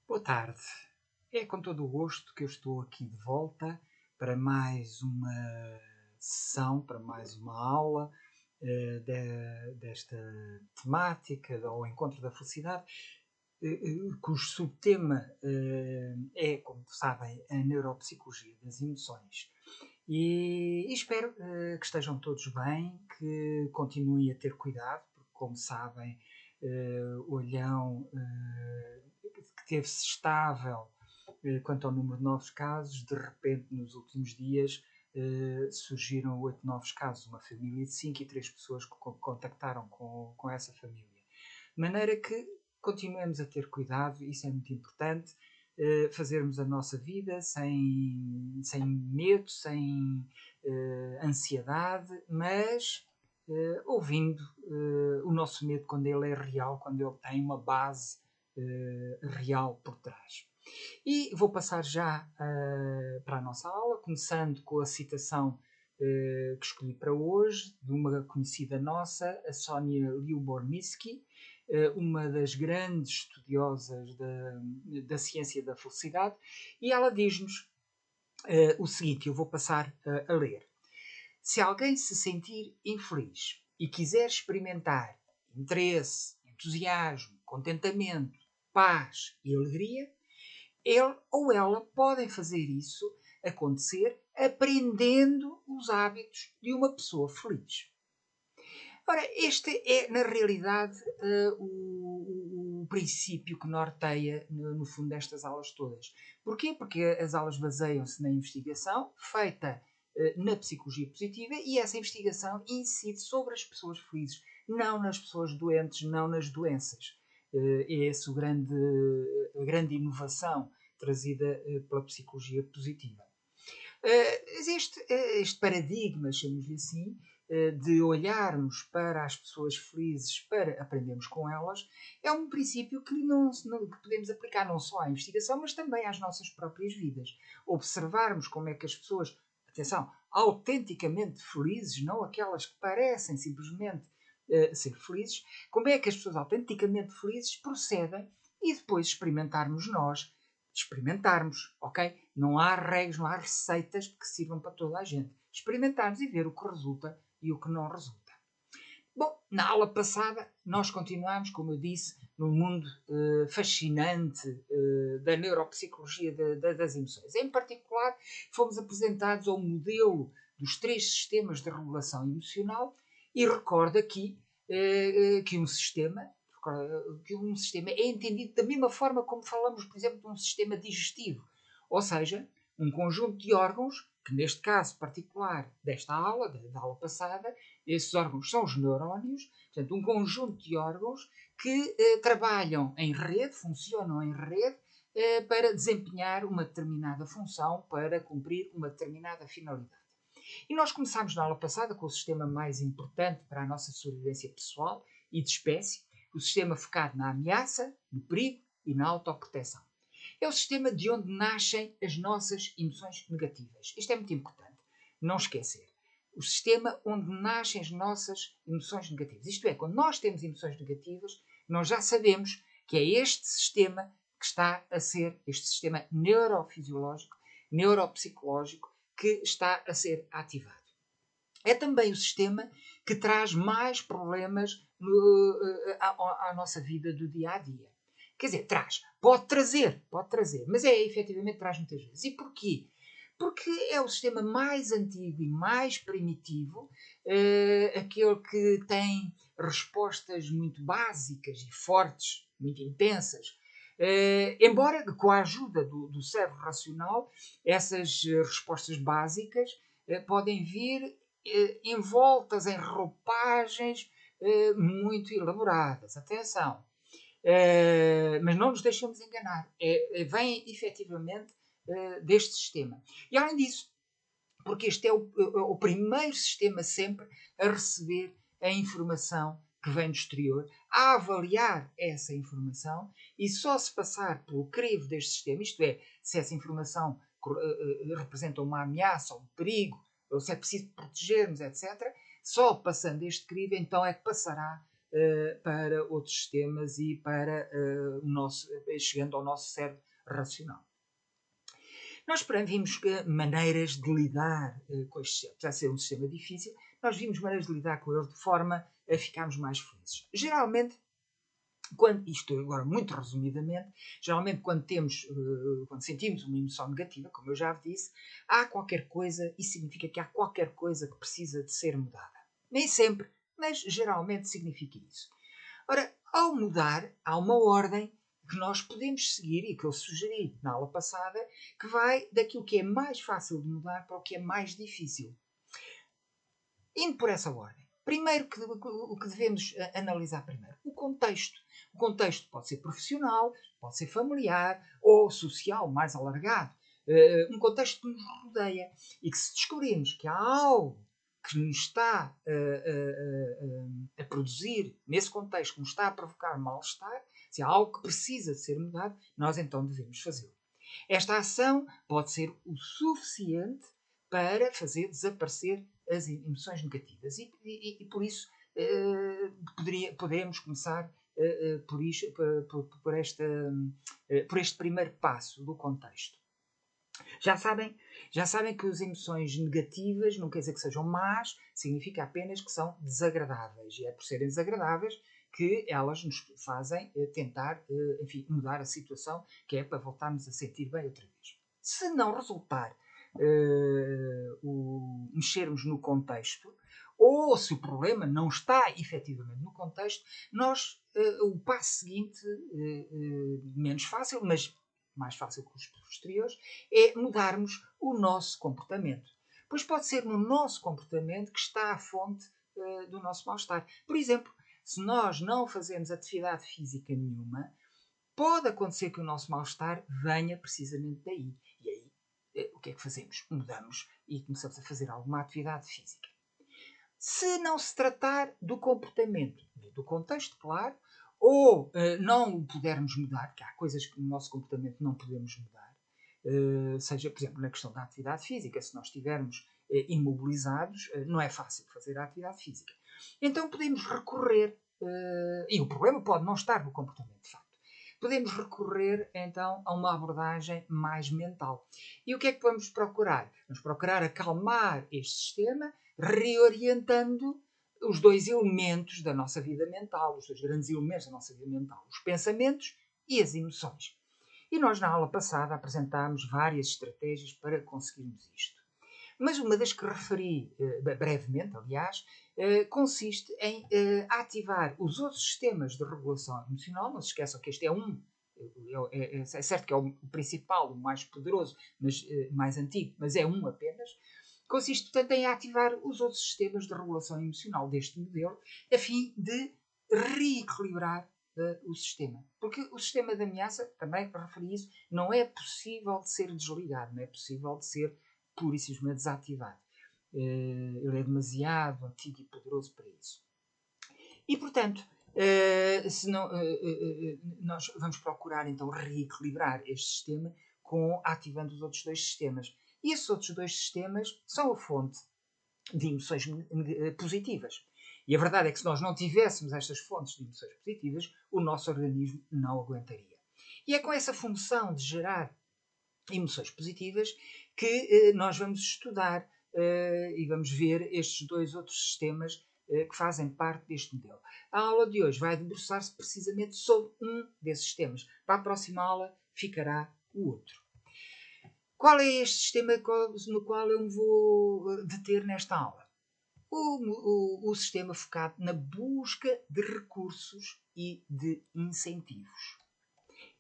Boa tarde. É com todo o gosto que eu estou aqui de volta para mais uma sessão, para mais uma aula desta temática ao encontro da felicidade, cujo subtema é, como sabem, a neuropsicologia das emoções. E espero que estejam todos bem, que continuem a ter cuidado, porque, como sabem, o Olhão que teve-se estável quanto ao número de novos casos, de repente, nos últimos dias, surgiram 8 novos casos, uma família de 5 e 3 pessoas que contactaram com essa família. De maneira que continuemos a ter cuidado, isso é muito importante, fazermos a nossa vida sem medo, sem ansiedade, mas ouvindo o nosso medo quando ele é real, quando ele tem uma base real por trás. E vou passar já para a nossa aula, começando com a citação que escolhi para hoje, de uma conhecida nossa, a Sonia Lyubomirsky, uma das grandes estudiosas da ciência da felicidade, e ela diz-nos o seguinte, eu vou passar a ler. Se alguém se sentir infeliz e quiser experimentar interesse, entusiasmo, contentamento, paz e alegria, ele ou ela podem fazer isso acontecer aprendendo os hábitos de uma pessoa feliz. Ora, este é, na realidade, o princípio que norteia, no fundo, destas aulas todas. Porquê? Porque as aulas baseiam-se na investigação feita na psicologia positiva e essa investigação incide sobre as pessoas felizes, não nas pessoas doentes, não nas doenças. É essa a grande inovação trazida pela psicologia positiva. Este paradigma, chamemos-lhe assim, de olharmos para as pessoas felizes para aprendermos com elas, é um princípio que que podemos aplicar não só à investigação, mas também às nossas próprias vidas. Observarmos como é que as pessoas, atenção, autenticamente felizes, não aquelas que parecem simplesmente ser felizes, como é que as pessoas autenticamente felizes procedem e depois experimentarmos, ok? Não há regras, não há receitas que sirvam para toda a gente. Experimentarmos e ver o que resulta e o que não resulta. Bom, na aula passada nós continuámos, como eu disse, num mundo fascinante da neuropsicologia das emoções. Em particular, fomos apresentados ao modelo dos 3 sistemas de regulação emocional e recordo aqui que um sistema é entendido da mesma forma como falamos, por exemplo, de um sistema digestivo. Ou seja, um conjunto de órgãos, que neste caso particular desta aula, da aula passada, esses órgãos são os neurónios, portanto, um conjunto de órgãos que trabalham em rede, funcionam em rede, para desempenhar uma determinada função, para cumprir uma determinada finalidade. E nós começámos na aula passada com o sistema mais importante para a nossa sobrevivência pessoal e de espécie, o sistema focado na ameaça, no perigo e na autoproteção. É o sistema de onde nascem as nossas emoções negativas. Isto é muito importante, não esquecer. O sistema onde nascem as nossas emoções negativas. Isto é, quando nós temos emoções negativas, nós já sabemos que é este sistema que está a ser, este sistema neurofisiológico, neuropsicológico, que está a ser ativado. É também o sistema que traz mais problemas à nossa vida do dia a dia. Quer dizer, pode trazer, mas efetivamente traz muitas vezes. E porquê? Porque é o sistema mais antigo e mais primitivo, aquele que tem respostas muito básicas e fortes, muito intensas. Embora com a ajuda do cérebro racional, essas respostas básicas podem vir envoltas em roupagens muito elaboradas. Atenção. Mas não nos deixemos enganar. Vem efetivamente deste sistema. E além disso, porque este é o primeiro sistema sempre a receber a informação que vem do exterior, a avaliar essa informação e só se passar pelo crivo deste sistema, isto é, se essa informação representa uma ameaça ou um perigo, ou se é preciso protegermos, etc., só passando este crivo, então é que passará para outros sistemas e para chegando ao nosso cérebro racional. Nós vimos maneiras de lidar com este sistema. Apesar de ser um sistema difícil, nós vimos maneiras de lidar com ele de forma a ficarmos mais felizes. Geralmente, isto agora muito resumidamente, geralmente quando sentimos uma emoção negativa, como eu já disse, há qualquer coisa, isso significa que há qualquer coisa que precisa de ser mudada. Nem sempre, mas geralmente significa isso. Ora, ao mudar, há uma ordem que nós podemos seguir e que eu sugeri na aula passada, que vai daquilo que é mais fácil de mudar para o que é mais difícil. Indo por essa ordem. Primeiro, o que devemos analisar primeiro? O contexto. O contexto pode ser profissional, pode ser familiar ou social, mais alargado. Um contexto que nos rodeia. E que se descobrirmos que há algo que nos está a produzir, nesse contexto, que nos está a provocar mal-estar, se há algo que precisa de ser mudado, nós então devemos fazê-lo. Esta ação pode ser o suficiente para fazer desaparecer as emoções negativas. E por isso podemos começar por este primeiro passo do contexto. Já sabem que as emoções negativas não quer dizer que sejam más, significa apenas que são desagradáveis. E é por serem desagradáveis que elas nos fazem tentar, mudar a situação, que é para voltarmos a sentir bem outra vez. Se não resultar mexermos no contexto, ou se o problema não está efetivamente no contexto, o passo seguinte, menos fácil, mas mais fácil que os posteriores, é mudarmos o nosso comportamento. Pois pode ser no nosso comportamento que está a fonte do nosso mal-estar. Por exemplo, se nós não fazemos atividade física nenhuma, pode acontecer que o nosso mal-estar venha precisamente daí. E aí, o que é que fazemos? Mudamos e começamos a fazer alguma atividade física. Se não se tratar do comportamento, do contexto, claro, ou não o pudermos mudar, que há coisas que no nosso comportamento não podemos mudar, seja, por exemplo, na questão da atividade física, se nós estivermos imobilizados, não é fácil fazer a atividade física. Então podemos recorrer, e o problema pode não estar no comportamento, de facto. Podemos recorrer, então, a uma abordagem mais mental. E o que é que vamos procurar? Vamos procurar acalmar este sistema, reorientando os dois elementos da nossa vida mental, os dois grandes elementos da nossa vida mental, os pensamentos e as emoções. E nós, na aula passada, apresentámos várias estratégias para conseguirmos isto. Mas uma das que referi brevemente, aliás, consiste em ativar os outros sistemas de regulação emocional. Não se esqueçam que este é certo que é o principal, o mais poderoso, mas mais antigo, mas é um apenas. Consiste, portanto, em ativar os outros sistemas de regulação emocional deste modelo, a fim de reequilibrar o sistema. Porque o sistema de ameaça, também referi isso, não é possível de ser desligado, não é possível de ser pura e simplesmente desativado. Ele é demasiado antigo e poderoso para isso. E, portanto, nós vamos procurar então reequilibrar este sistema ativando os outros dois sistemas. E esses outros dois sistemas são a fonte de emoções positivas. E a verdade é que se nós não tivéssemos estas fontes de emoções positivas, o nosso organismo não aguentaria. E é com essa função de gerar emoções positivas que nós vamos estudar e vamos ver estes dois outros sistemas que fazem parte deste modelo. A aula de hoje vai debruçar-se precisamente sobre um desses sistemas. Para a próxima aula ficará o outro. Qual é este sistema no qual eu me vou deter nesta aula? O sistema focado na busca de recursos e de incentivos.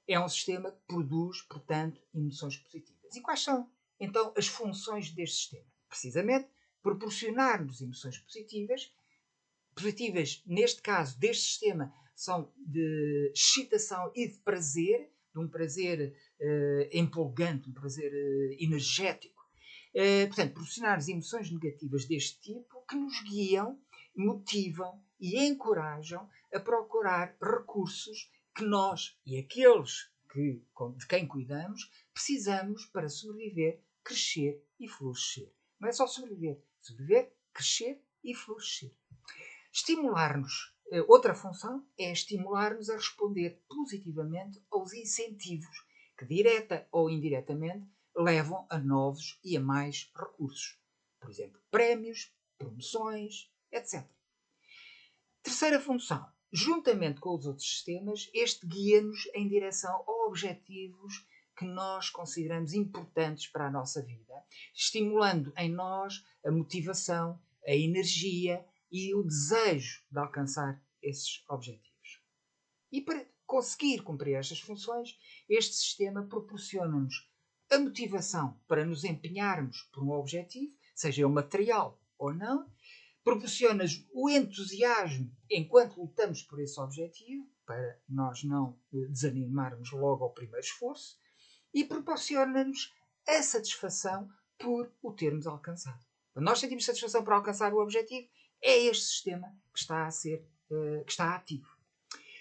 É um sistema que produz, portanto, emoções positivas. E quais são, então, as funções deste sistema? Precisamente, proporcionar-nos emoções positivas. Positivas, neste caso, deste sistema, são de excitação e de prazer, de um prazer empolgante, um prazer energético. Portanto, proporcionar-nos emoções negativas deste tipo que nos guiam, motivam e encorajam a procurar recursos que nós e aqueles de quem cuidamos precisamos para sobreviver, crescer e florescer. Não é só sobreviver, crescer e florescer. Estimular-nos outra função é estimular-nos a responder positivamente aos incentivos que, direta ou indiretamente, levam a novos e a mais recursos. Por exemplo, prémios, promoções, etc. Terceira função. Juntamente com os outros sistemas, este guia-nos em direção a objetivos que nós consideramos importantes para a nossa vida, estimulando em nós a motivação, a energia e o desejo de alcançar esses objetivos. E para conseguir cumprir estas funções, este sistema proporciona-nos a motivação para nos empenharmos por um objetivo, seja ele material ou não, proporciona-nos o entusiasmo enquanto lutamos por esse objetivo, para nós não desanimarmos logo ao primeiro esforço, e proporciona-nos a satisfação por o termos alcançado. Quando nós sentimos satisfação por alcançar o objetivo, é este sistema que está ativo.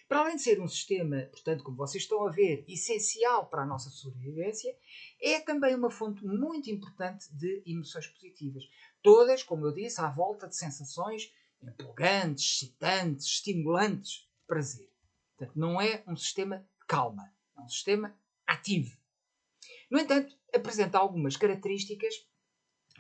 Para além de ser um sistema, portanto, como vocês estão a ver, essencial para a nossa sobrevivência, é também uma fonte muito importante de emoções positivas. Todas, como eu disse, à volta de sensações empolgantes, excitantes, estimulantes, de prazer. Portanto, não é um sistema de calma, é um sistema ativo. No entanto, apresenta algumas características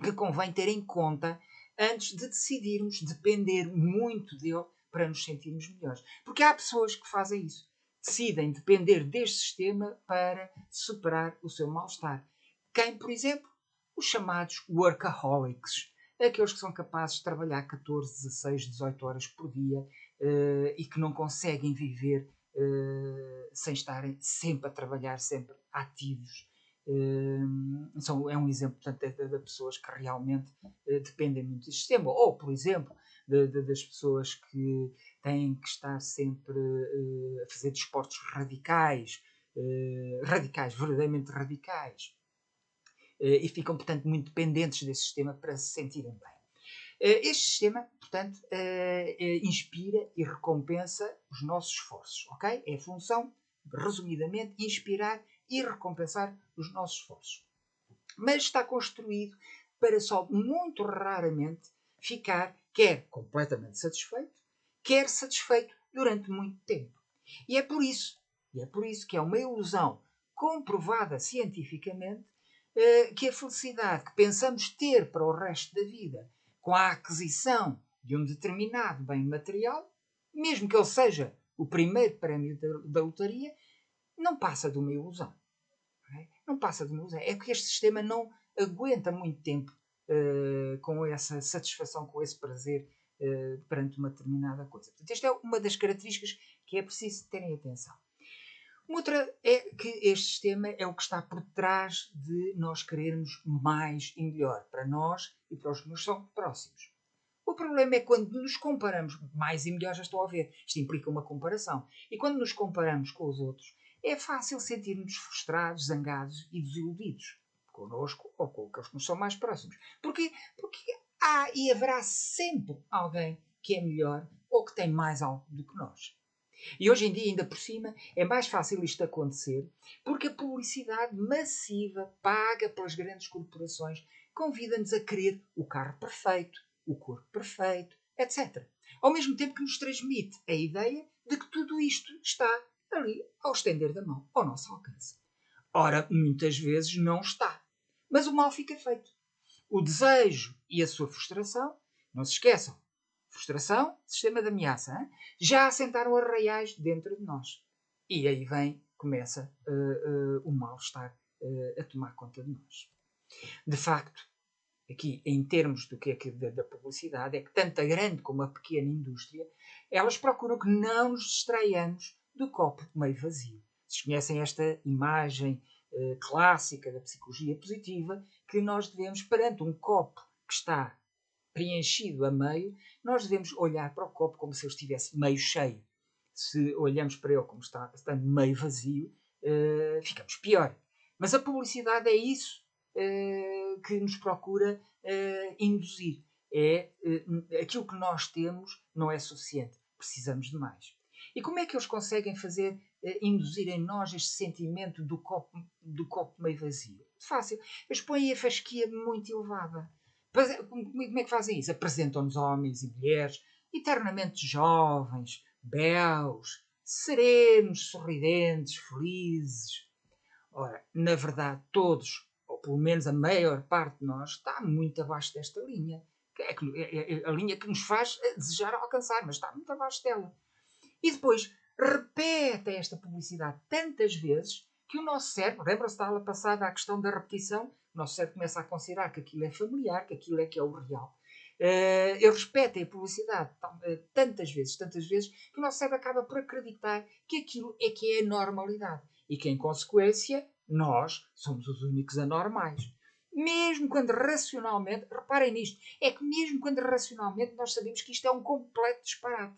que convém ter em conta antes de decidirmos depender muito dele para nos sentirmos melhores. Porque há pessoas que fazem isso. Decidem depender deste sistema para superar o seu mal-estar. Quem, por exemplo? Os chamados workaholics. Aqueles que são capazes de trabalhar 14, 16, 18 horas por dia e que não conseguem viver sem estarem sempre a trabalhar, sempre ativos. É um exemplo, portanto, de pessoas que realmente dependem muito do sistema. Ou, por exemplo, das pessoas que têm que estar sempre a fazer desportos radicais, verdadeiramente radicais, e ficam, portanto, muito dependentes desse sistema para se sentirem bem. Este sistema, portanto, inspira e recompensa os nossos esforços, ok? É a função, resumidamente, inspirar e recompensar os nossos esforços. Mas está construído para só muito raramente ficar quer completamente satisfeito, quer satisfeito durante muito tempo. E é por isso que é uma ilusão comprovada cientificamente que a felicidade que pensamos ter para o resto da vida com a aquisição de um determinado bem material, mesmo que ele seja o primeiro prémio da lotaria, não passa de uma ilusão. Não passa de uma ilusão. É que este sistema não aguenta muito tempo com essa satisfação, com esse prazer perante uma determinada coisa. Portanto, esta é uma das características que é preciso terem atenção. Uma outra é que este sistema é o que está por trás de nós querermos mais e melhor para nós e para os que nos são próximos. O problema é quando nos comparamos, mais e melhor já estou a ver, isto implica uma comparação, e quando nos comparamos com os outros, é fácil sentirmos frustrados, zangados e desiludidos, connosco ou com aqueles que nos são mais próximos. Porquê? Porque há e haverá sempre alguém que é melhor ou que tem mais algo do que nós. E hoje em dia, ainda por cima, é mais fácil isto acontecer porque a publicidade massiva paga pelas grandes corporações convida-nos a querer o carro perfeito, o corpo perfeito, etc. Ao mesmo tempo que nos transmite a ideia de que tudo isto está ali ao estender da mão, ao nosso alcance. Ora, muitas vezes não está. Mas o mal fica feito. O desejo e a sua frustração, não se esqueçam, frustração, sistema de ameaça, hein? Já assentaram arraiais dentro de nós. E aí começa o mal-estar a tomar conta de nós. De facto, aqui em termos do que é da publicidade, é que tanto a grande como a pequena indústria, elas procuram que não nos distraiamos do copo meio vazio. Vocês conhecem esta imagem clássica da psicologia positiva, que nós devemos, perante um copo que está preenchido a meio, nós devemos olhar para o copo como se ele estivesse meio cheio. Se olhamos para ele como está meio vazio, ficamos pior. Mas a publicidade é isso que nos procura induzir. Aquilo que nós temos não é suficiente. Precisamos de mais. E como é que eles conseguem fazer induzir em nós este sentimento do copo meio vazio? Fácil. Eles põem a fasquia muito elevada. Como é que fazem isso? Apresentam-nos homens e mulheres eternamente jovens, belos, serenos, sorridentes, felizes. Ora, na verdade, todos, ou pelo menos a maior parte de nós, está muito abaixo desta linha. É a linha que nos faz desejar alcançar, mas está muito abaixo dela. E depois repete esta publicidade tantas vezes que o nosso cérebro, lembra-se da aula passada a questão da repetição, o nosso cérebro começa a considerar que aquilo é familiar, que aquilo é que é o real. Ele repete a publicidade tantas vezes, que o nosso cérebro acaba por acreditar que aquilo é que é a normalidade. E que, em consequência, nós somos os únicos anormais. Mesmo quando racionalmente, reparem nisto, é que mesmo quando racionalmente nós sabemos que isto é um completo disparate.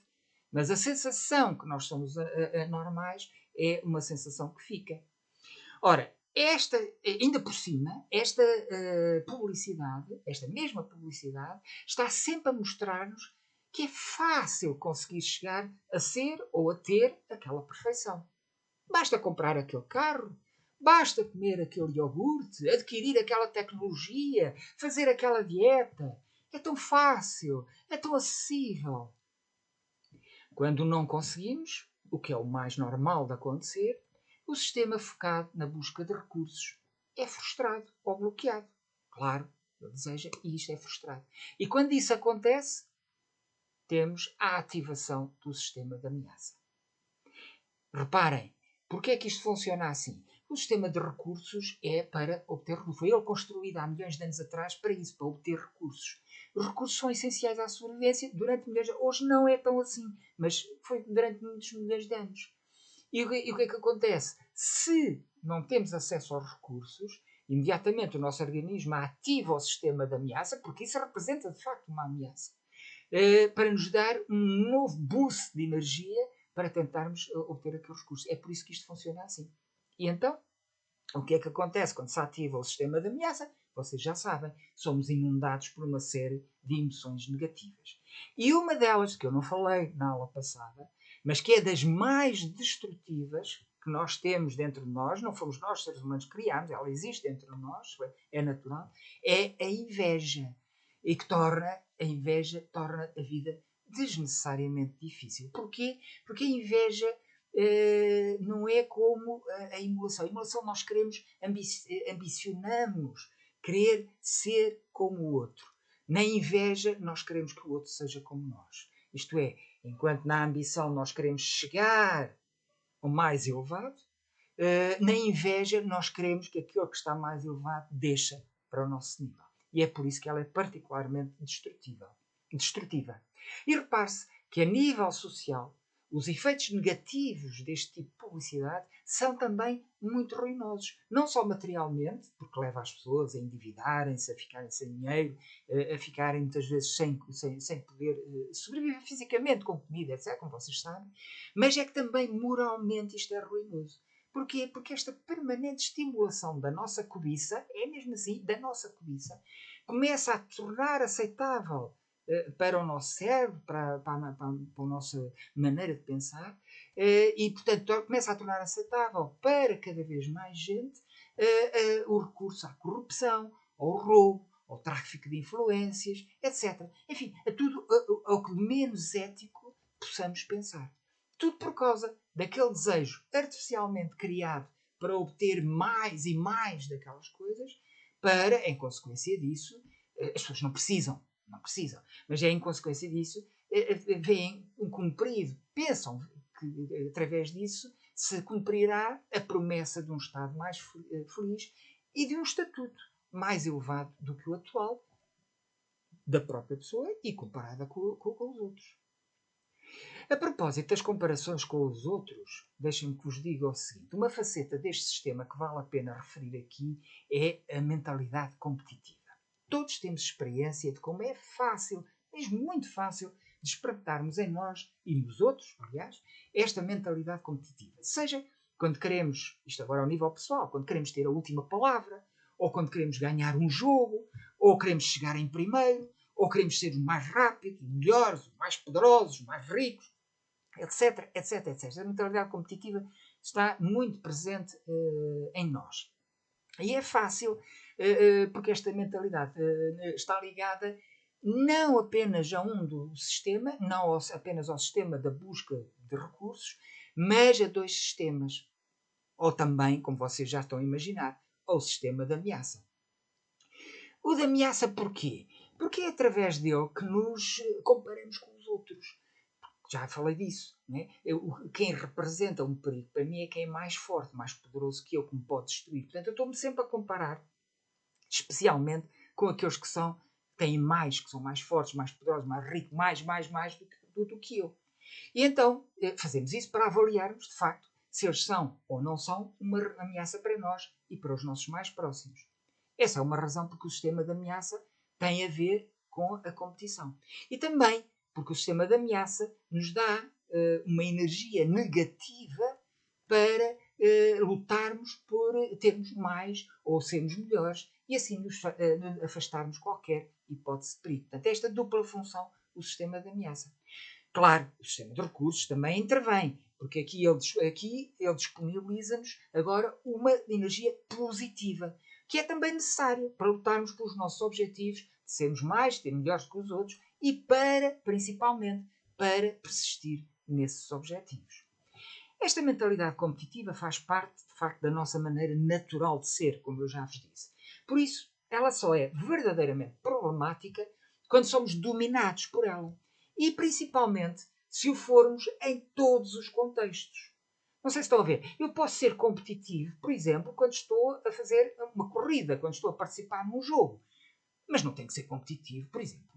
Mas a sensação que nós somos anormais é uma sensação que fica. Ora, ainda por cima, esta publicidade, esta mesma publicidade, está sempre a mostrar-nos que é fácil conseguir chegar a ser ou a ter aquela perfeição. Basta comprar aquele carro, basta comer aquele iogurte, adquirir aquela tecnologia, fazer aquela dieta. É tão fácil, é tão acessível. Quando não conseguimos, o que é o mais normal de acontecer, o sistema focado na busca de recursos é frustrado ou bloqueado. Claro, ele deseja e isto é frustrado. E quando isso acontece, temos a ativação do sistema de ameaça. Reparem, porque é que isto funciona assim? O sistema de recursos é para obter recursos. Foi ele construído há milhões de anos atrás para isso, para obter recursos. Os recursos são essenciais à sobrevivência durante milhões de anos. Hoje não é tão assim, mas foi durante muitos milhões de anos. E o que é que acontece? Se não temos acesso aos recursos, imediatamente o nosso organismo ativa o sistema de ameaça, porque isso representa de facto uma ameaça, para nos dar um novo boost de energia para tentarmos obter aqueles recursos. É por isso que isto funciona assim. E então, o que é que acontece quando se ativa o sistema de ameaça? Vocês já sabem, somos inundados por uma série de emoções negativas. E uma delas, que eu não falei na aula passada, mas que é das mais destrutivas que nós temos dentro de nós, não fomos nós, seres humanos, que criámos, ela existe dentro de nós, é natural, é a inveja. E que a inveja torna a vida desnecessariamente difícil. Porquê? Porque a inveja não é como a emulação. A emulação nós queremos, ambicionamos querer ser como o outro. Na inveja nós queremos que o outro seja como nós. Isto é, enquanto na ambição nós queremos chegar ao mais elevado, na inveja nós queremos que aquele que está mais elevado deixa para o nosso nível. E é por isso que ela é particularmente destrutiva. E repare-se que a nível social, os efeitos negativos deste tipo de publicidade são também muito ruinosos. Não só materialmente, porque leva as pessoas a endividarem-se, a ficarem sem dinheiro, a ficarem muitas vezes sem poder sobreviver fisicamente com comida, etc., como vocês sabem, mas é que também moralmente isto é ruinoso. Porquê? Porque esta permanente estimulação da nossa cobiça, é mesmo assim, da nossa cobiça, começa a tornar aceitável para o nosso cérebro, para a nossa maneira de pensar, e, portanto, começa a tornar aceitável para cada vez mais gente o recurso à corrupção, ao roubo, ao tráfico de influências, etc. Enfim, a tudo ao que menos ético possamos pensar. Tudo por causa daquele desejo artificialmente criado para obter mais e mais daquelas coisas, para, em consequência disso, as pessoas não precisam, mas em consequência disso, veem um cumprido, pensam que através disso se cumprirá a promessa de um Estado mais feliz e de um estatuto mais elevado do que o atual da própria pessoa e comparada com os outros. A propósito das comparações com os outros, deixem-me que vos diga o seguinte: uma faceta deste sistema que vale a pena referir aqui é a mentalidade competitiva. Todos temos experiência de como é fácil, mesmo muito fácil, despertarmos em nós e nos outros, aliás, esta mentalidade competitiva. Seja quando queremos, isto agora ao nível pessoal, quando queremos ter a última palavra, ou quando queremos ganhar um jogo, ou queremos chegar em primeiro, ou queremos ser os mais rápidos, os melhores, os mais poderosos, os mais ricos, etc, etc, etc. A mentalidade competitiva está muito presente em nós. E é fácil, porque esta mentalidade está ligada não apenas a um do sistema, não apenas ao sistema da busca de recursos, mas a dois sistemas. Ou também, como vocês já estão a imaginar, ao sistema de ameaça. O de ameaça porquê? Porque é através dele que nos comparamos com os outros. Já falei disso. Né? Quem representa um perigo para mim é quem é mais forte, mais poderoso que eu, que me pode destruir. Portanto, eu estou-me sempre a comparar, especialmente com aqueles que têm mais, que são mais fortes, mais poderosos, mais ricos, mais do que eu. E então fazemos isso para avaliarmos, de facto, se eles são ou não são uma ameaça para nós e para os nossos mais próximos. Essa é uma razão porque o sistema de ameaça tem a ver com a competição. E também porque o sistema de ameaça nos dá uma energia negativa para lutarmos por termos mais ou sermos melhores e assim nos afastarmos qualquer hipótese de perigo. Portanto, esta dupla função do sistema de ameaça. Claro, o sistema de recursos também intervém, porque aqui ele disponibiliza-nos agora uma energia positiva, que é também necessária para lutarmos pelos nossos objetivos, de sermos mais, de ser melhores que os outros e principalmente, para persistir nesses objetivos. Esta mentalidade competitiva faz parte, de facto, da nossa maneira natural de ser, como eu já vos disse. Por isso, ela só é verdadeiramente problemática quando somos dominados por ela. E, principalmente, se o formos em todos os contextos. Não sei se estão a ver. Eu posso ser competitivo, por exemplo, quando estou a fazer uma corrida, quando estou a participar num jogo. Mas não tenho que ser competitivo, por exemplo,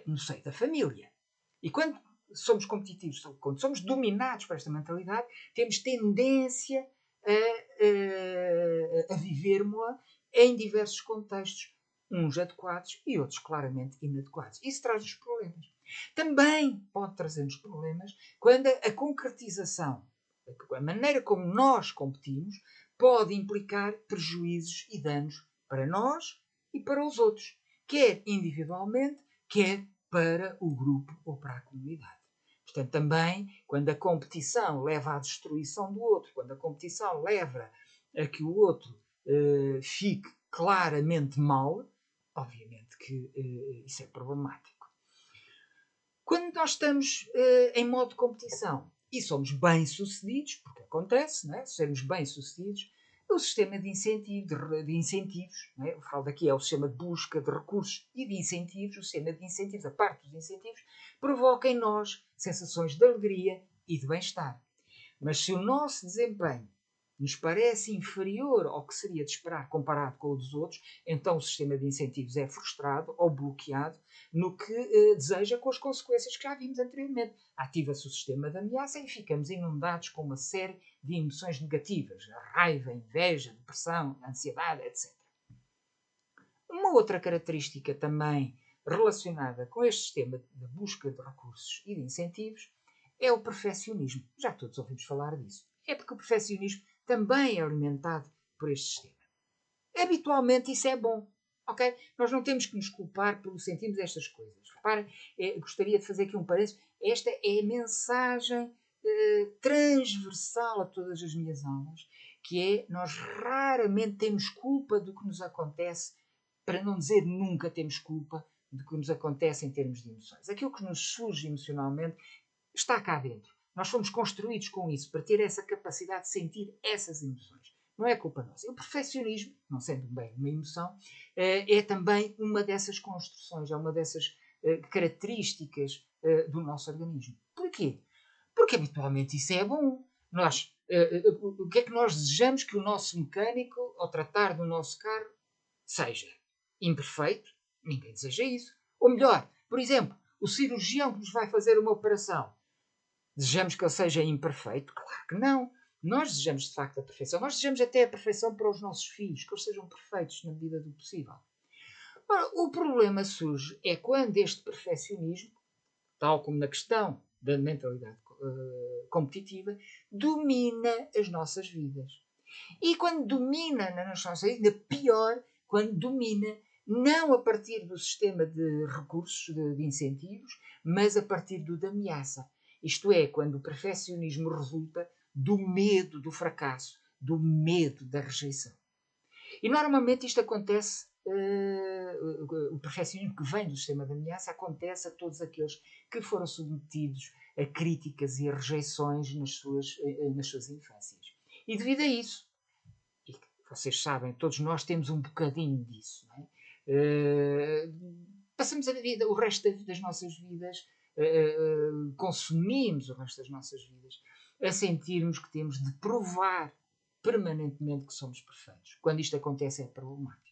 no seio da família. E quando somos competitivos, quando somos dominados por esta mentalidade, temos tendência a vivermos-la em diversos contextos, uns adequados e outros claramente inadequados. Isso traz-nos problemas. Também pode trazer-nos problemas quando a concretização, a maneira como nós competimos, pode implicar prejuízos e danos para nós e para os outros, quer individualmente, quer para o grupo ou para a comunidade. Portanto, também, quando a competição leva à destruição do outro, quando a competição leva a que o outro fique claramente mal, obviamente que isso é problemático. Quando nós estamos em modo de competição e somos bem-sucedidos, porque acontece, não é? Sermos bem-sucedidos, o sistema de incentivos, não é? Eu falo daqui é o sistema de busca de recursos e de incentivos, o sistema de incentivos, a parte dos incentivos, provoca em nós sensações de alegria e de bem-estar. Mas se o nosso desempenho nos parece inferior ao que seria de esperar comparado com o dos outros, então o sistema de incentivos é frustrado ou bloqueado no que deseja, com as consequências que já vimos anteriormente. Ativa-se o sistema de ameaça e ficamos inundados com uma série de emoções negativas, a raiva, a inveja, a depressão, a ansiedade, etc. Uma outra característica também relacionada com este sistema de busca de recursos e de incentivos é o perfeccionismo. Já todos ouvimos falar disso. É porque o perfeccionismo também é alimentado por este sistema. Habitualmente isso é bom. Okay? Nós não temos que nos culpar por sentirmos estas coisas. Reparem, gostaria de fazer aqui um parênteses. Esta é a mensagem transversal a todas as minhas aulas, que é nós raramente temos culpa do que nos acontece, para não dizer nunca temos culpa do que nos acontece em termos de emoções. Aquilo que nos surge emocionalmente está cá dentro. Nós fomos construídos com isso, para ter essa capacidade de sentir essas emoções. Não é culpa nossa. O perfeccionismo, não sendo bem uma emoção, é também uma dessas construções, é uma dessas características do nosso organismo. Porquê? Porque habitualmente isso é bom. O que é que nós desejamos que o nosso mecânico, ao tratar do nosso carro, seja? Imperfeito? Ninguém deseja isso. Ou melhor, por exemplo, o cirurgião que nos vai fazer uma operação, desejamos que ele seja imperfeito? Claro que não. Nós desejamos de facto a perfeição. Nós desejamos até a perfeição para os nossos filhos, que eles sejam perfeitos na medida do possível. Ora, o problema surge é quando este perfeccionismo, tal como na questão da mentalidade competitiva, domina as nossas vidas. E quando domina na nossa vida, ainda pior, quando domina não a partir do sistema de recursos, de incentivos, mas a partir do da ameaça. Isto é, quando o perfeccionismo resulta do medo do fracasso, do medo da rejeição. E normalmente isto acontece o perfeccionismo que vem do sistema de ameaça acontece a todos aqueles que foram submetidos a críticas e a rejeições nas suas infâncias. E devido a isso, e vocês sabem, todos nós temos um bocadinho disso, não é? Passamos a vida, o resto das nossas vidas, consumimos o resto das nossas vidas a sentirmos que temos de provar permanentemente que somos perfeitos. Quando isto acontece é problemático.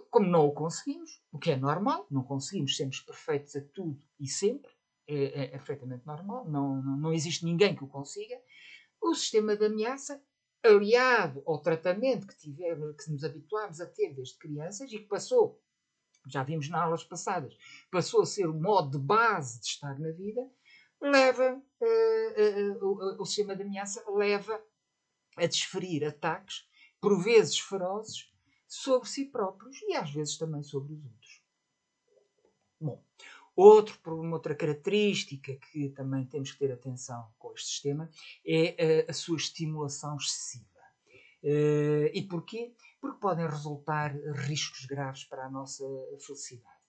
Como não o conseguimos, o que é normal, não conseguimos sermos perfeitos a tudo e sempre, é perfeitamente normal, não existe ninguém que o consiga. O sistema de ameaça, aliado ao tratamento que nos habituámos a ter desde crianças e que passou, já vimos nas aulas passadas, passou a ser o modo de base de estar na vida, o sistema de ameaça leva a desferir ataques, por vezes ferozes, sobre si próprios e às vezes também sobre os outros. Bom, outra característica que também temos que ter atenção com este sistema é a sua estimulação excessiva. E porquê? Porque podem resultar riscos graves para a nossa felicidade.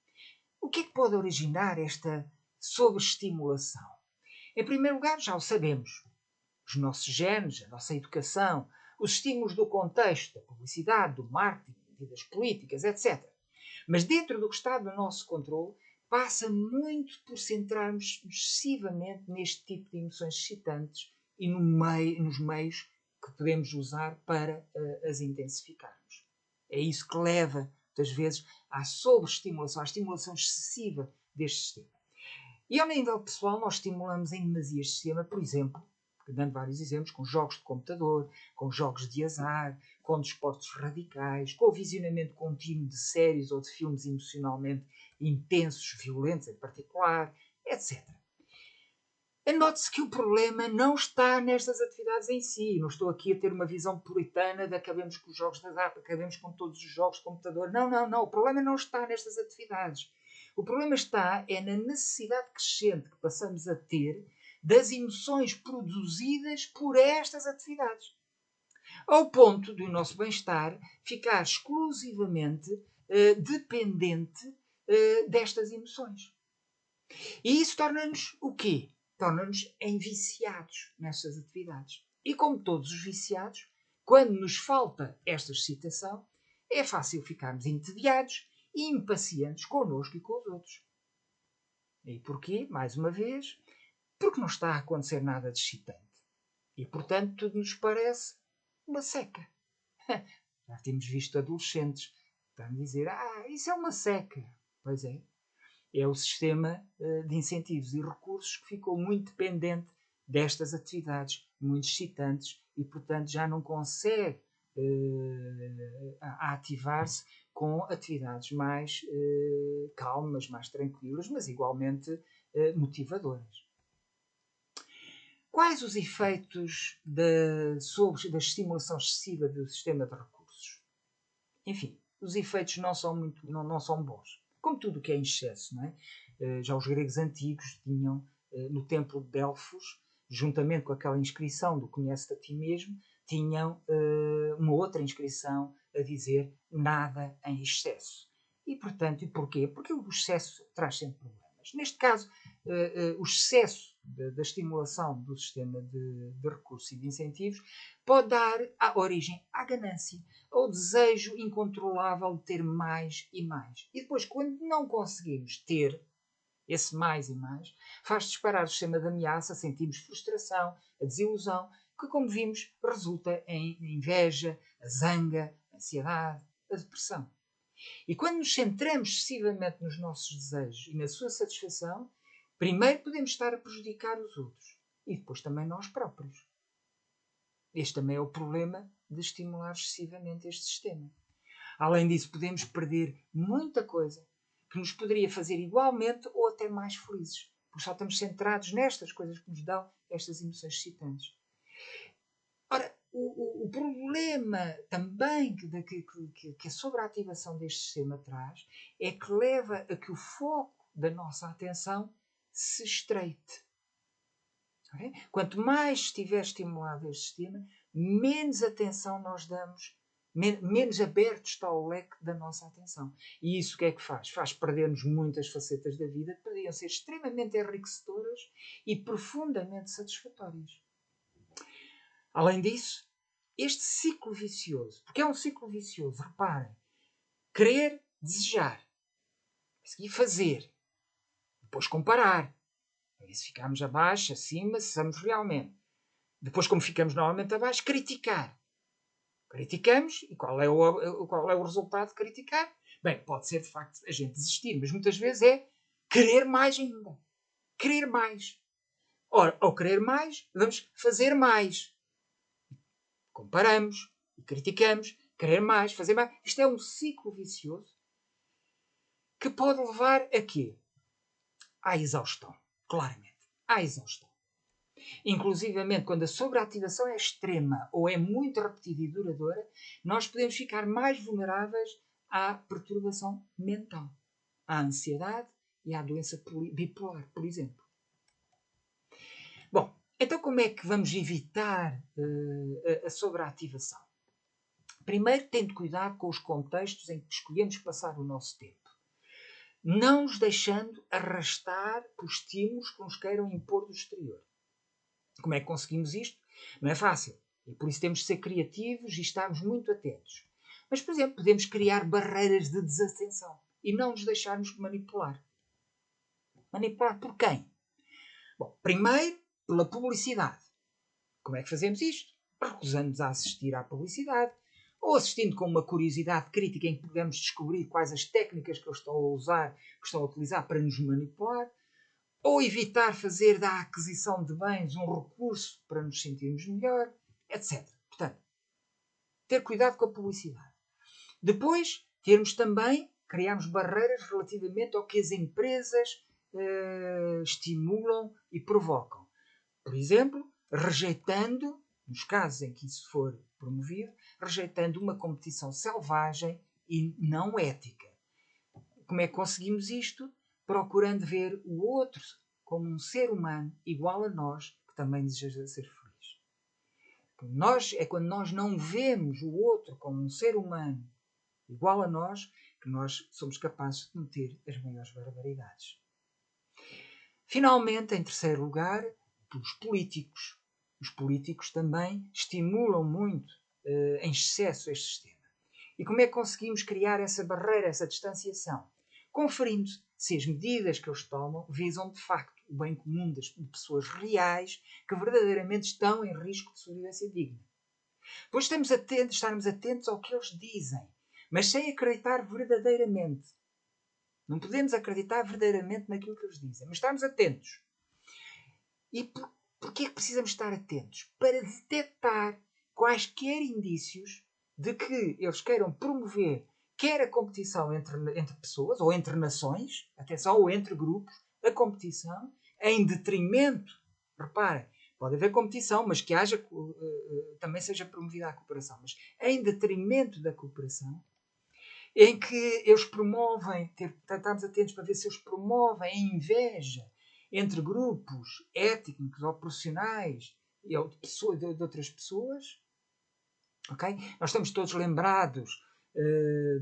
O que é que pode originar esta sobreestimulação? Em primeiro lugar, já o sabemos, os nossos genes, a nossa educação, os estímulos do contexto, da publicidade, do marketing, das políticas, etc. Mas dentro do que está do nosso controle, passa muito por centrarmos excessivamente neste tipo de emoções excitantes e nos meios que podemos usar para as intensificarmos. É isso que leva, muitas vezes, à sobreestimulação, à estimulação excessiva deste sistema. E ao nível pessoal, nós estimulamos em demasia este sistema, por exemplo, dando vários exemplos, com jogos de computador, com jogos de azar, com desportos radicais, com o visionamento contínuo de séries ou de filmes emocionalmente intensos, violentos em particular, etc. Anote-se que o problema não está nestas atividades em si. Não estou aqui a ter uma visão puritana de acabemos com os jogos de azar, acabemos com todos os jogos de computador. Não. O problema não está nestas atividades. O problema está na necessidade crescente que passamos a ter das emoções produzidas por estas atividades. Ao ponto do nosso bem-estar ficar exclusivamente dependente destas emoções. E isso torna-nos o quê? Torna-nos viciados nestas atividades. E como todos os viciados, quando nos falta esta excitação, é fácil ficarmos entediados e impacientes connosco e com os outros. E porquê? Mais uma vez, porque não está a acontecer nada de excitante. E, portanto, tudo nos parece uma seca. Já temos visto adolescentes que estão a dizer isso é uma seca. Pois é. É o sistema de incentivos e recursos que ficou muito dependente destas atividades muito excitantes e, portanto, já não consegue ativar-se com atividades mais calmas, mais tranquilas, mas igualmente motivadoras. Quais os efeitos da estimulação excessiva do sistema de recursos? Enfim, os efeitos não são bons. Como tudo o que é em excesso, não é? Já os gregos antigos tinham, no templo de Delfos, juntamente com aquela inscrição do conhece-te a ti mesmo, tinham uma outra inscrição a dizer nada em excesso. E, portanto, e porquê? Porque o excesso traz sempre problemas. Neste caso, o excesso da estimulação do sistema de recursos e de incentivos pode dar origem à ganância, ao desejo incontrolável de ter mais e mais. E depois, quando não conseguimos ter esse mais e mais, faz disparar o sistema de ameaça, sentimos frustração, a desilusão, que, como vimos, resulta em inveja, a zanga, a ansiedade, a depressão. E quando nos centramos excessivamente nos nossos desejos e na sua satisfação, primeiro podemos estar a prejudicar os outros e depois também nós próprios. Este também é o problema de estimular excessivamente este sistema. Além disso, podemos perder muita coisa que nos poderia fazer igualmente ou até mais felizes, porque só estamos centrados nestas coisas que nos dão estas emoções excitantes. Ora, o problema também que a sobreativação deste sistema traz é que leva a que o foco da nossa atenção se estreite. Okay? Quanto mais estiver estimulado este sistema, menos atenção nós damos menos aberto está o leque da nossa atenção. E isso o que é que faz? Faz perdermos muitas facetas da vida que podiam ser extremamente enriquecedoras e profundamente satisfatórias. Além disso, este ciclo vicioso, porque é um ciclo vicioso, reparem, querer, desejar, seguir fazer, depois comparar, se ficamos abaixo, acima, se somos realmente. Depois, como ficamos normalmente abaixo, criticar. Criticamos, e qual é o resultado de criticar? Bem, pode ser de facto a gente desistir, mas muitas vezes é querer mais ainda. Querer mais. Ora, ao querer mais, vamos fazer mais. Comparamos e criticamos, querer mais, fazer mais. Isto é um ciclo vicioso que pode levar a quê? À exaustão. Claramente. À exaustão. Inclusivamente, quando a sobreativação é extrema ou é muito repetida e duradoura, nós podemos ficar mais vulneráveis à perturbação mental, à ansiedade e à doença bipolar, por exemplo. Bom, então como é que vamos evitar a sobreativação? Primeiro, tendo cuidado com os contextos em que escolhemos passar o nosso tempo. Não nos deixando arrastar por estímulos que nos queiram impor do exterior. Como é que conseguimos isto? Não é fácil. E por isso temos de ser criativos e estarmos muito atentos. Mas, por exemplo, podemos criar barreiras de desatenção e não nos deixarmos manipular. Manipular por quem? Bom, primeiro, pela publicidade. Como é que fazemos isto? Recusando-nos a assistir à publicidade ou assistindo com uma curiosidade crítica em que podemos descobrir quais as técnicas que eles estão a usar, que estão a utilizar para nos manipular. Ou evitar fazer da aquisição de bens um recurso para nos sentirmos melhor, etc. Portanto, ter cuidado com a publicidade. Depois, criarmos barreiras relativamente ao que as empresas estimulam e provocam. Por exemplo, rejeitando, nos casos em que isso for promovido, rejeitando uma competição selvagem e não ética. Como é que conseguimos isto? Procurando ver o outro como um ser humano igual a nós, que também deseja ser feliz. Quando nós não vemos o outro como um ser humano igual a nós, que nós somos capazes de cometer as maiores barbaridades. Finalmente, em terceiro lugar, pelos políticos. Os políticos também estimulam muito em excesso este sistema. E como é que conseguimos criar essa barreira, essa distanciação? Conferindo se as medidas que eles tomam visam de facto o bem comum de pessoas reais que verdadeiramente estão em risco de sobrevivência digna. Depois estarmos atentos ao que eles dizem, mas sem acreditar verdadeiramente. Não podemos acreditar verdadeiramente naquilo que eles dizem, mas estarmos atentos. E porquê é que precisamos estar atentos? Para detectar quaisquer indícios de que eles queiram promover quer a competição entre pessoas, ou entre nações, atenção, ou entre grupos, a competição, em detrimento, reparem, pode haver competição, mas que haja, também seja promovida a cooperação, mas em detrimento da cooperação, em que eles promovem, estamos atentos para ver se eles promovem a inveja entre grupos étnicos ou profissionais ou de outras pessoas. Okay? Nós estamos todos lembrados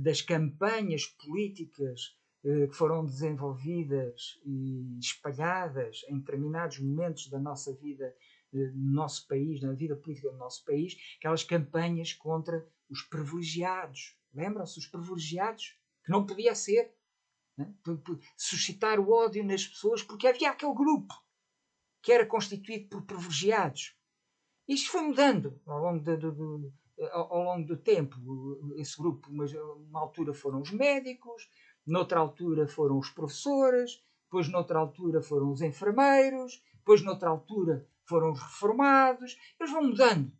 das campanhas políticas que foram desenvolvidas e espalhadas em determinados momentos da nossa vida, no nosso país, na vida política do nosso país, aquelas campanhas contra os privilegiados. Lembram-se? Os privilegiados? Que não podia ser. Né? Suscitar o ódio nas pessoas porque havia aquele grupo que era constituído por privilegiados. Isto foi mudando ao longo do tempo. Esse grupo, uma altura foram os médicos, noutra altura foram os professores, depois noutra altura foram os enfermeiros, depois noutra altura foram os reformados. Eles vão mudando.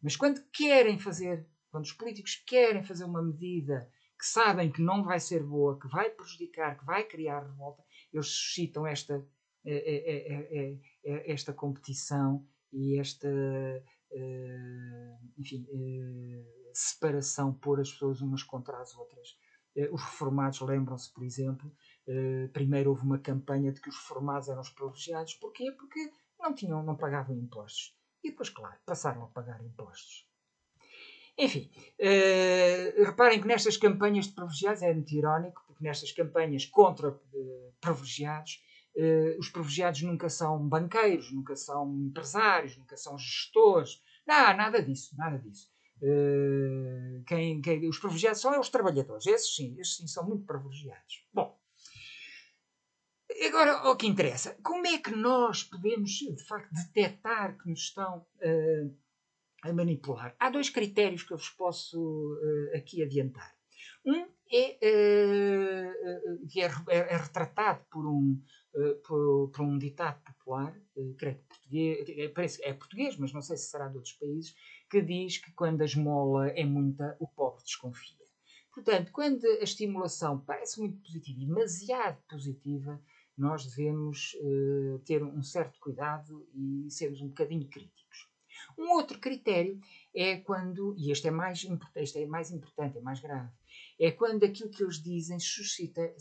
Mas quando os políticos querem fazer uma medida que sabem que não vai ser boa, que vai prejudicar, que vai criar revolta, eles suscitam esta competição e esta separação, pôr as pessoas umas contra as outras. Os reformados, lembram-se, por exemplo, primeiro houve uma campanha de que os reformados eram os privilegiados. Porquê? Porque não pagavam impostos. E depois, claro, passaram a pagar impostos. Enfim, reparem que nestas campanhas de privilegiados é muito irónico, porque nestas campanhas contra privilegiados, os privilegiados nunca são banqueiros, nunca são empresários, nunca são gestores. Não, nada disso, nada disso. Os privilegiados são os trabalhadores. Esses sim são muito privilegiados. Bom, agora o que interessa. Como é que nós podemos, de facto, detectar que nos estão a manipular? Há dois critérios que eu vos posso aqui adiantar. Um que é retratado por um ditado popular, creio que português, parece que é português, mas não sei se será de outros países, que diz que quando a esmola é muita, o pobre desconfia. Portanto, quando a estimulação parece muito positiva e demasiado positiva, nós devemos ter um certo cuidado e sermos um bocadinho críticos. Um outro critério é quando, e este é mais importante, é mais grave, é quando aquilo que eles dizem suscita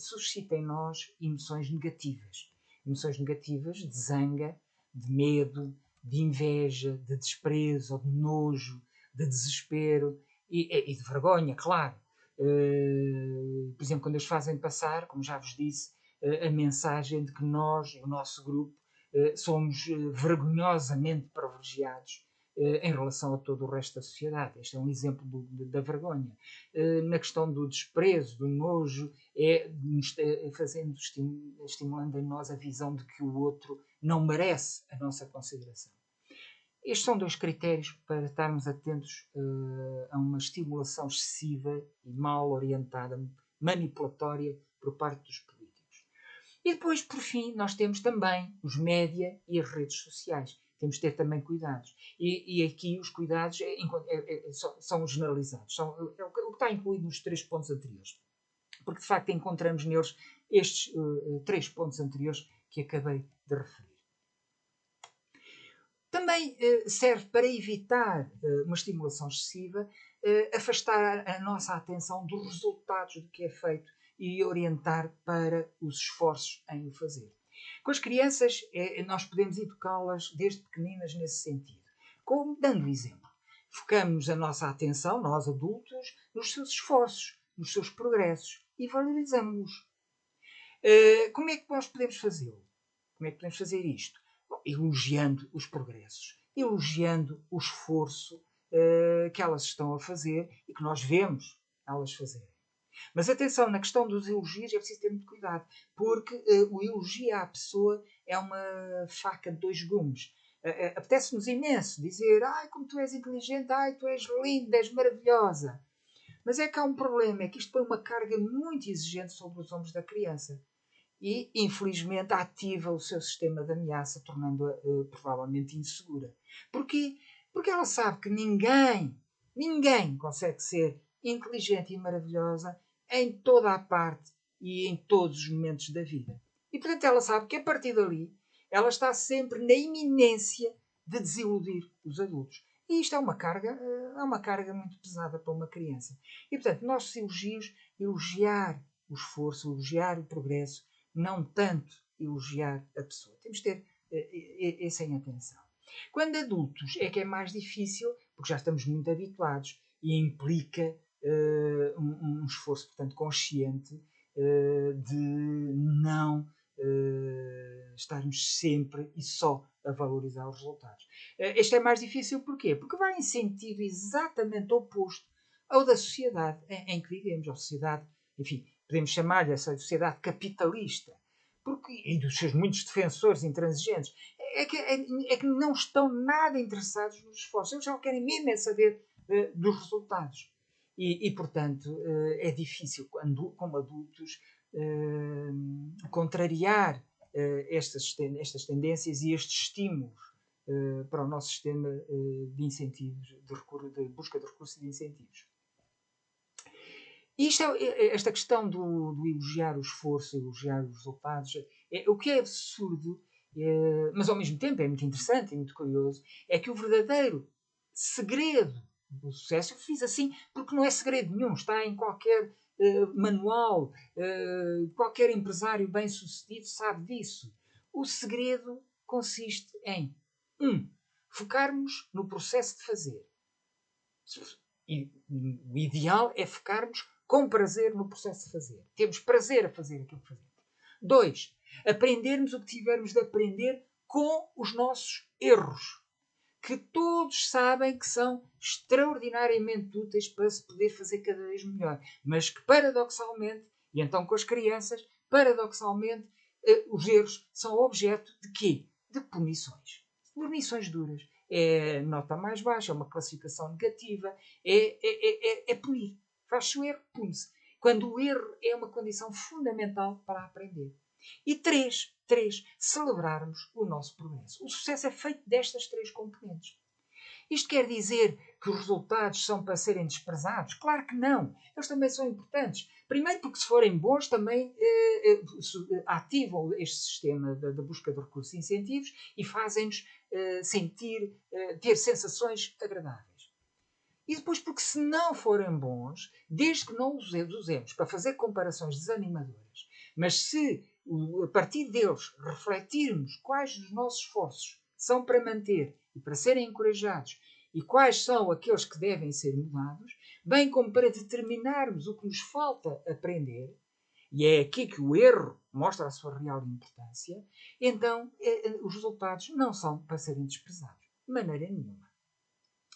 em nós emoções negativas. Emoções negativas de zanga, de medo, de inveja, de desprezo, de nojo, de desespero e de vergonha, claro. Por exemplo, quando eles fazem passar, como já vos disse, a mensagem de que nós, o nosso grupo, somos vergonhosamente privilegiados em relação a todo o resto da sociedade. Este é um exemplo da vergonha. Na questão do desprezo, do nojo, estimulando em nós a visão de que o outro não merece a nossa consideração. Estes são dois critérios para estarmos atentos a uma estimulação excessiva e mal orientada, manipulatória por parte dos políticos. E depois, por fim, nós temos também os média e as redes sociais. Temos de ter também cuidados. E aqui os cuidados são generalizados. É o que está incluído nos 3 pontos anteriores. Porque, de facto, encontramos neles estes 3 pontos anteriores que acabei de referir. Também serve para evitar uma estimulação excessiva, afastar a nossa atenção dos resultados do que é feito e orientar para os esforços em o fazer. Com as crianças, nós podemos educá-las desde pequeninas nesse sentido. Como dando exemplo. Focamos a nossa atenção, nós adultos, nos seus esforços, nos seus progressos e valorizamos-los. Como é que nós podemos fazê-lo? Como é que podemos fazer isto? Bom, elogiando os progressos, elogiando o esforço que elas estão a fazer e que nós vemos elas fazerem. Mas atenção, na questão dos elogios é preciso ter muito cuidado, porque o elogio à pessoa é uma faca de 2 gumes. Apetece-nos imenso dizer, ai, como tu és inteligente, ai, tu és linda, és maravilhosa. Mas é que há um problema, é que isto põe uma carga muito exigente sobre os ombros da criança. E, infelizmente, ativa o seu sistema de ameaça, tornando-a provavelmente insegura. Porquê? Porque ela sabe que ninguém consegue ser inteligente e maravilhosa em toda a parte e em todos os momentos da vida. E, portanto, ela sabe que a partir dali ela está sempre na iminência de desiludir os adultos. E isto é uma carga muito pesada para uma criança. E, portanto, nossos elogios, elogiar o esforço, elogiar o progresso, não tanto elogiar a pessoa. Temos de ter isso em atenção. Quando adultos é que é mais difícil, porque já estamos muito habituados e implica um esforço, portanto, consciente de não estarmos sempre e só a valorizar os resultados. Este é mais difícil porquê? Porque vai em sentido exatamente oposto ao da sociedade em que vivemos, a sociedade, enfim, podemos chamar-lhe essa sociedade capitalista, e dos seus muitos defensores intransigentes, é que não estão nada interessados nos esforços. Eles só querem mesmo é saber dos resultados. Portanto, é difícil, como adultos, contrariar estas tendências e estes estímulos para o nosso sistema de incentivos, de busca de recursos e de incentivos. Esta questão do elogiar o esforço, elogiar os resultados, o que é absurdo, mas ao mesmo tempo é muito interessante e muito curioso, é que o verdadeiro segredo do sucesso, eu fiz assim porque não é segredo nenhum, está em qualquer manual, qualquer empresário bem sucedido sabe disso. O segredo consiste em focarmos no processo de fazer. E o ideal é ficarmos com prazer no processo de fazer. Temos prazer a fazer aquilo que fazemos. 2. Aprendermos o que tivermos de aprender com os nossos erros, que todos sabem que são extraordinariamente úteis para se poder fazer cada vez melhor, mas que paradoxalmente, e então com as crianças, paradoxalmente, os erros são objeto de quê? De punições. Punições duras. É nota mais baixa, é uma classificação negativa, é punir. Faz-se o erro, pune-se. Quando o erro é uma condição fundamental para aprender. E 3, celebrarmos o nosso progresso. O sucesso é feito destas 3 componentes. Isto quer dizer que os resultados são para serem desprezados? Claro que não. Eles também são importantes. Primeiro porque se forem bons também ativam este sistema da busca de recursos e incentivos e fazem-nos ter sensações agradáveis. E depois porque se não forem bons, desde que não os usemos para fazer comparações desanimadoras, mas se a partir deles refletirmos quais dos nossos esforços são para manter e para serem encorajados e quais são aqueles que devem ser mudados, bem como para determinarmos o que nos falta aprender, e é aqui que o erro mostra a sua real importância, então os resultados não são para serem desprezados. De maneira nenhuma.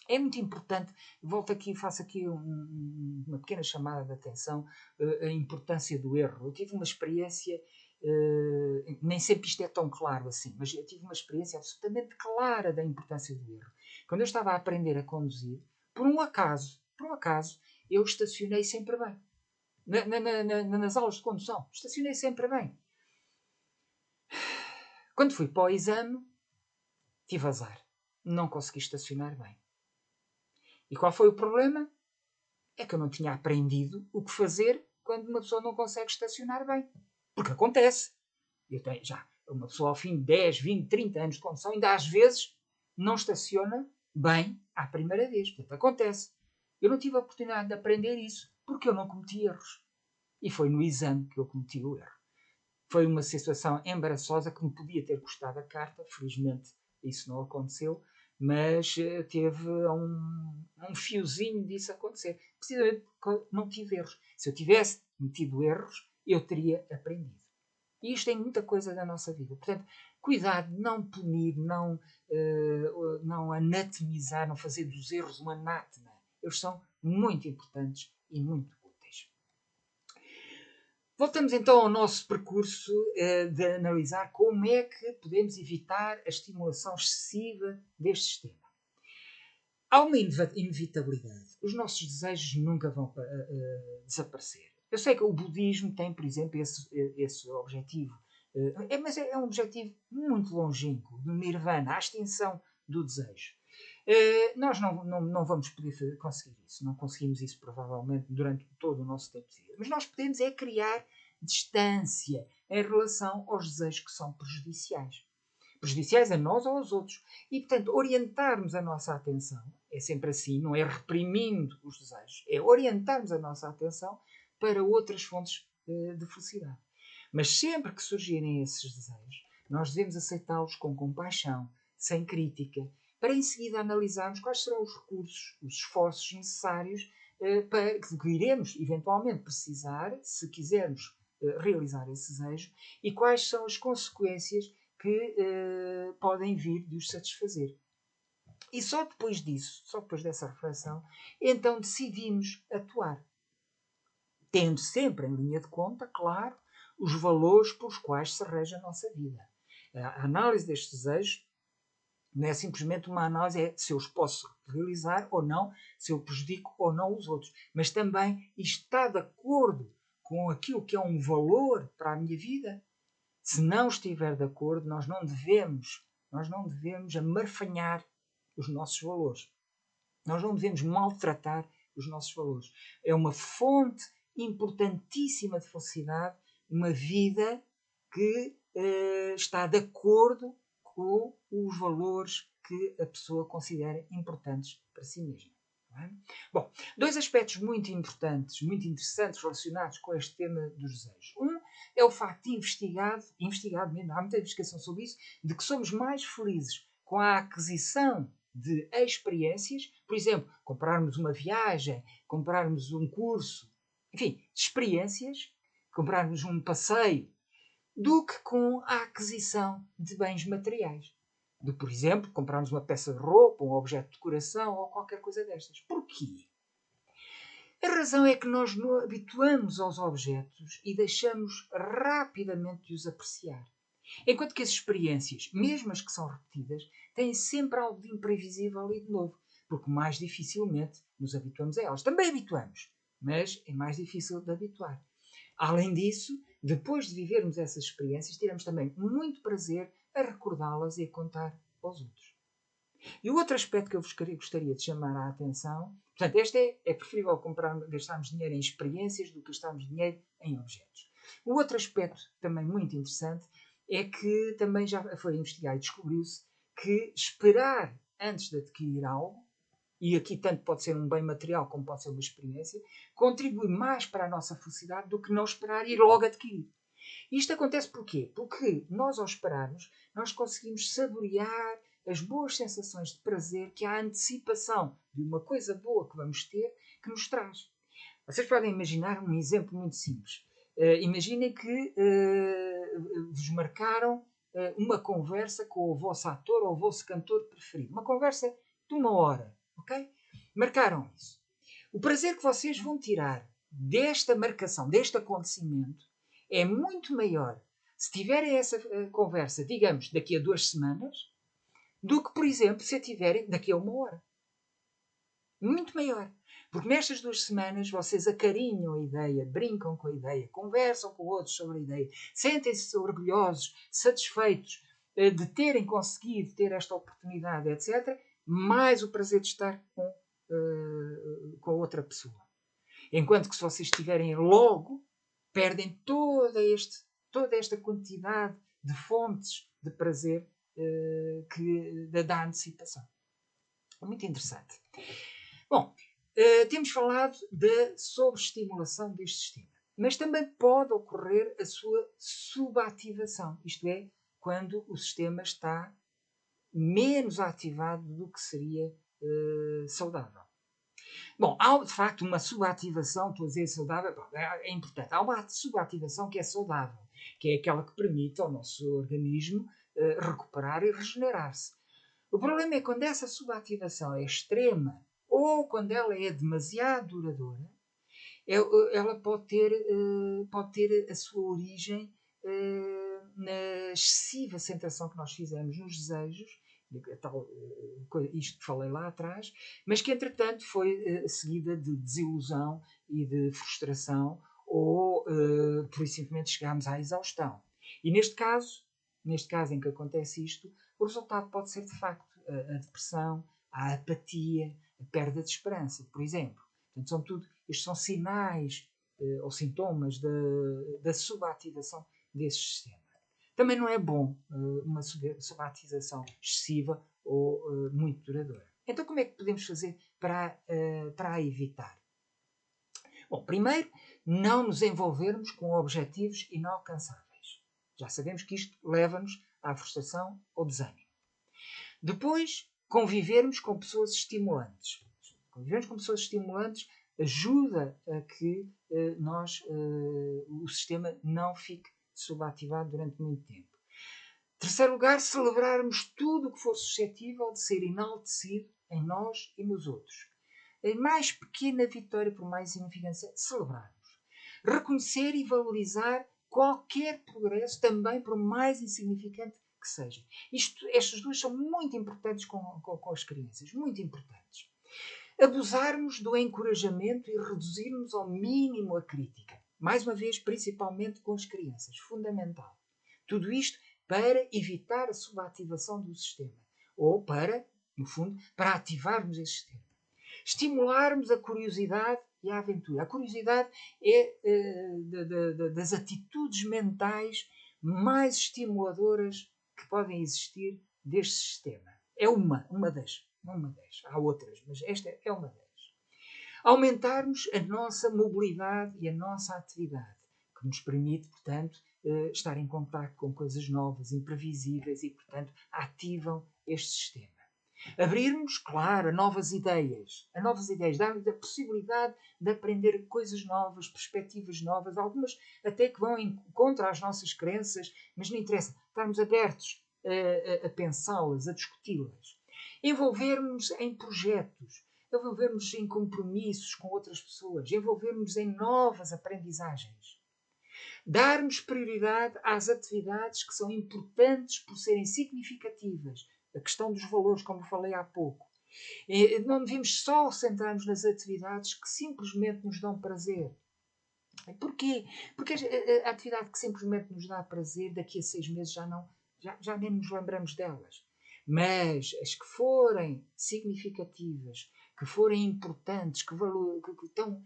É muito importante, volto aqui, faço aqui uma pequena chamada de atenção, a importância do erro. Eu tive uma experiência, nem sempre isto é tão claro assim, mas eu tive uma experiência absolutamente clara da importância do erro. Quando eu estava a aprender a conduzir, por um acaso, eu estacionei sempre bem. Nas aulas de condução, estacionei sempre bem. Quando fui para o exame, tive azar. Não consegui estacionar bem. E qual foi o problema? É que eu não tinha aprendido o que fazer quando uma pessoa não consegue estacionar bem. Porque acontece. Eu tenho já uma pessoa ao fim de 10, 20, 30 anos de condução ainda às vezes não estaciona bem à primeira vez. Portanto, acontece. Eu não tive a oportunidade de aprender isso porque eu não cometi erros. E foi no exame que eu cometi o erro. Foi uma situação embaraçosa que me podia ter custado a carta. Felizmente isso não aconteceu. Mas teve um fiozinho disso acontecer. Precisamente porque não tive erros. Se eu tivesse cometido erros, eu teria aprendido. E isto tem muita coisa da nossa vida. Portanto, cuidado, não punir, não anatomizar, não fazer dos erros uma anátema. Eles são muito importantes e muito úteis. Voltamos então ao nosso percurso de analisar como é que podemos evitar a estimulação excessiva deste sistema. Há uma inevitabilidade. Os nossos desejos nunca vão desaparecer. Eu sei que o budismo tem, por exemplo, esse objetivo. Mas é um objetivo muito longínquo, do nirvana, a extinção do desejo. Nós não vamos poder conseguir isso. Não conseguimos isso, provavelmente, durante todo o nosso tempo de vida. Mas nós podemos é criar distância em relação aos desejos que são prejudiciais. Prejudiciais a nós ou aos outros. E, portanto, orientarmos a nossa atenção, é sempre assim, não é reprimindo os desejos, é orientarmos a nossa atenção para outras fontes de felicidade. Mas sempre que surgirem esses desejos, nós devemos aceitá-los com compaixão, sem crítica, para em seguida analisarmos quais serão os recursos, os esforços necessários para que iremos eventualmente precisar, se quisermos realizar esse desejo, e quais são as consequências que podem vir de os satisfazer. E só depois disso, só depois dessa reflexão, então decidimos atuar. Tendo sempre em linha de conta, claro, os valores pelos quais se rege a nossa vida. A análise destes desejos não é simplesmente uma análise se eu os posso realizar ou não, se eu prejudico ou não os outros, mas também está de acordo com aquilo que é um valor para a minha vida. Se não estiver de acordo, nós não devemos amarfanhar os nossos valores. Nós não devemos maltratar os nossos valores. É uma fonte importantíssima de felicidade, uma vida que está de acordo com os valores que a pessoa considera importantes para si mesma. Não é? Bom, 2 aspectos muito importantes, muito interessantes relacionados com este tema dos desejos. Um é o facto de investigado mesmo, há muita investigação sobre isso, de que somos mais felizes com a aquisição de experiências, por exemplo, comprarmos uma viagem, comprarmos um curso, enfim, experiências, comprarmos um passeio, do que com a aquisição de bens materiais. De, por exemplo, comprarmos uma peça de roupa, um objeto de decoração ou qualquer coisa destas. Porquê? A razão é que nós nos habituamos aos objetos e deixamos rapidamente de os apreciar. Enquanto que as experiências, mesmo as que são repetidas, têm sempre algo de imprevisível e de novo, porque mais dificilmente nos habituamos a elas. Também habituamos, mas é mais difícil de habituar. Além disso, depois de vivermos essas experiências, teremos também muito prazer a recordá-las e a contar aos outros. E o outro aspecto que eu vos gostaria de chamar a atenção, portanto, é preferível gastarmos dinheiro em experiências do que gastarmos dinheiro em objetos. O outro aspecto também muito interessante é que também já foi investigado e descobriu-se que esperar antes de adquirir algo, e aqui tanto pode ser um bem material como pode ser uma experiência, contribui mais para a nossa felicidade do que não esperar e ir logo adquirir. Isto acontece porquê? Porque nós, ao esperarmos, nós conseguimos saborear as boas sensações de prazer que a antecipação de uma coisa boa que vamos ter que nos traz. Vocês podem imaginar um exemplo muito simples. Imaginem que vos marcaram uma conversa com o vosso ator ou o vosso cantor preferido. Uma conversa de 1 hora, ok? Marcaram isso. O prazer que vocês vão tirar desta marcação, deste acontecimento, é muito maior se tiverem essa conversa, digamos, daqui a 2 semanas, do que, por exemplo, se a tiverem daqui a 1 hora. Muito maior. Porque nestas 2 semanas vocês acarinham a ideia, brincam com a ideia, conversam com outros sobre a ideia, sentem-se orgulhosos, satisfeitos de terem conseguido ter esta oportunidade, etc., mais o prazer de estar com outra pessoa. Enquanto que se vocês estiverem logo, perdem toda esta quantidade de fontes de prazer da antecipação. É muito interessante. Bom, temos falado da sobreestimulação deste sistema, mas também pode ocorrer a sua subativação, isto é, quando o sistema está menos ativado do que seria saudável. Bom, há de facto uma subativação, estou a dizer saudável, é importante. Há uma subativação que é saudável, que é aquela que permite ao nosso organismo recuperar e regenerar-se. O problema é quando essa subativação é extrema ou quando ela é demasiado duradoura, ela pode ter a sua origem na excessiva centração que nós fizemos nos desejos, isto que falei lá atrás, mas que entretanto foi seguida de desilusão e de frustração ou por isso simplesmente chegámos à exaustão. E neste caso em que acontece isto, o resultado pode ser de facto a depressão, a apatia, a perda de esperança, por exemplo. Portanto, estes são sinais ou sintomas da subativação desse sistema. Também não é bom uma subatização excessiva ou muito duradoura. Então, como é que podemos fazer para a evitar? Bom, primeiro, não nos envolvermos com objetivos inalcançáveis. Já sabemos que isto leva-nos à frustração ou desânimo. Depois, convivermos com pessoas estimulantes. Convivermos com pessoas estimulantes ajuda a que o sistema não fique subativado durante muito tempo. Terceiro lugar, celebrarmos tudo o que for suscetível de ser enaltecido em nós e nos outros. A mais pequena vitória, por mais insignificante, celebrarmos. Reconhecer e valorizar qualquer progresso, também por mais insignificante que seja. Estas duas são muito importantes com as crianças, muito importantes. Abusarmos do encorajamento e reduzirmos ao mínimo a crítica. Mais uma vez, principalmente com as crianças. Fundamental. Tudo isto para evitar a subativação do sistema. Ou para, no fundo, para ativarmos esse sistema. Estimularmos a curiosidade e a aventura. A curiosidade é das atitudes mentais mais estimuladoras que podem existir deste sistema. É uma das. Há outras, mas esta é uma das. Aumentarmos a nossa mobilidade e a nossa atividade, que nos permite, portanto, estar em contato com coisas novas, imprevisíveis e, portanto, ativam este sistema. Abrirmos, claro, a novas ideias, dar-nos a possibilidade de aprender coisas novas, perspectivas novas, algumas até que vão contra as nossas crenças, mas não interessa, estarmos abertos a pensá-las, a discuti-las. Envolvermos em projetos, envolvermos em compromissos com outras pessoas, envolvermos em novas aprendizagens. Darmos prioridade às atividades que são importantes por serem significativas. A questão dos valores, como falei há pouco. Não devemos só centrar-nos nas atividades que simplesmente nos dão prazer. Porquê? Porque a atividade que simplesmente nos dá prazer, daqui a 6 meses já nem nos lembramos delas. Mas as que forem significativas, que forem importantes, que estão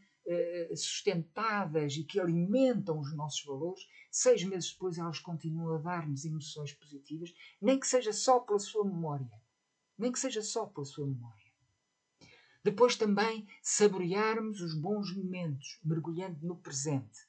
sustentadas e que alimentam os nossos valores, 6 meses depois elas continuam a dar-nos emoções positivas, nem que seja só pela sua memória. Nem que seja só pela sua memória. Depois também saborearmos os bons momentos, mergulhando no presente.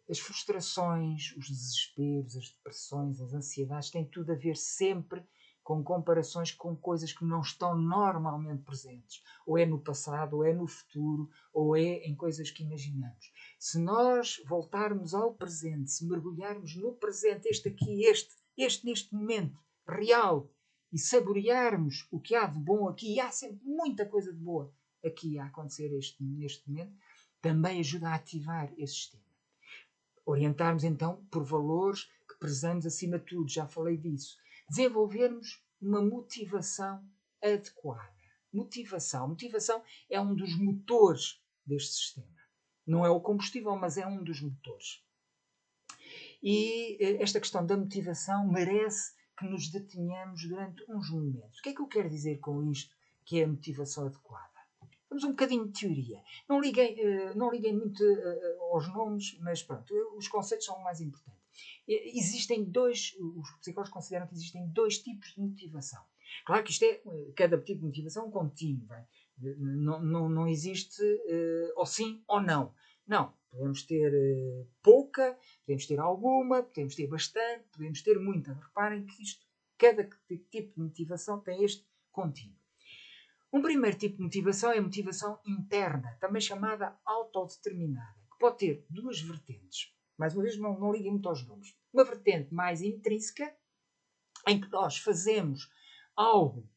As frustrações, os desesperos, as depressões, as ansiedades têm tudo a ver sempre com comparações com coisas que não estão normalmente presentes. Ou é no passado, ou é no futuro, ou é em coisas que imaginamos. Se nós voltarmos ao presente, se mergulharmos no presente, este neste momento, real, e saborearmos o que há de bom aqui, e há sempre muita coisa de boa aqui a acontecer neste momento, também ajuda a ativar esse sistema. Orientarmos então por valores que prezamos acima de tudo, já falei disso. Desenvolvermos uma motivação adequada. Motivação é um dos motores deste sistema. Não é o combustível, mas é um dos motores. E esta questão da motivação merece que nos detenhamos durante uns momentos. O que é que eu quero dizer com isto, que é a motivação adequada? Vamos um bocadinho de teoria. Não liguem muito aos nomes, mas pronto, os conceitos são o mais importante. Os psicólogos consideram que existem 2 tipos de motivação. Claro que cada tipo de motivação é um contínuo. Não existe ou sim ou não. Não, podemos ter pouca, podemos ter alguma, podemos ter bastante, podemos ter muita. Reparem que cada tipo de motivação tem este contínuo. Um primeiro tipo de motivação é a motivação interna, também chamada autodeterminada, que pode ter 2 vertentes. Mais uma vez, não liguem muito aos nomes. Uma vertente mais intrínseca, em que nós fazemos algo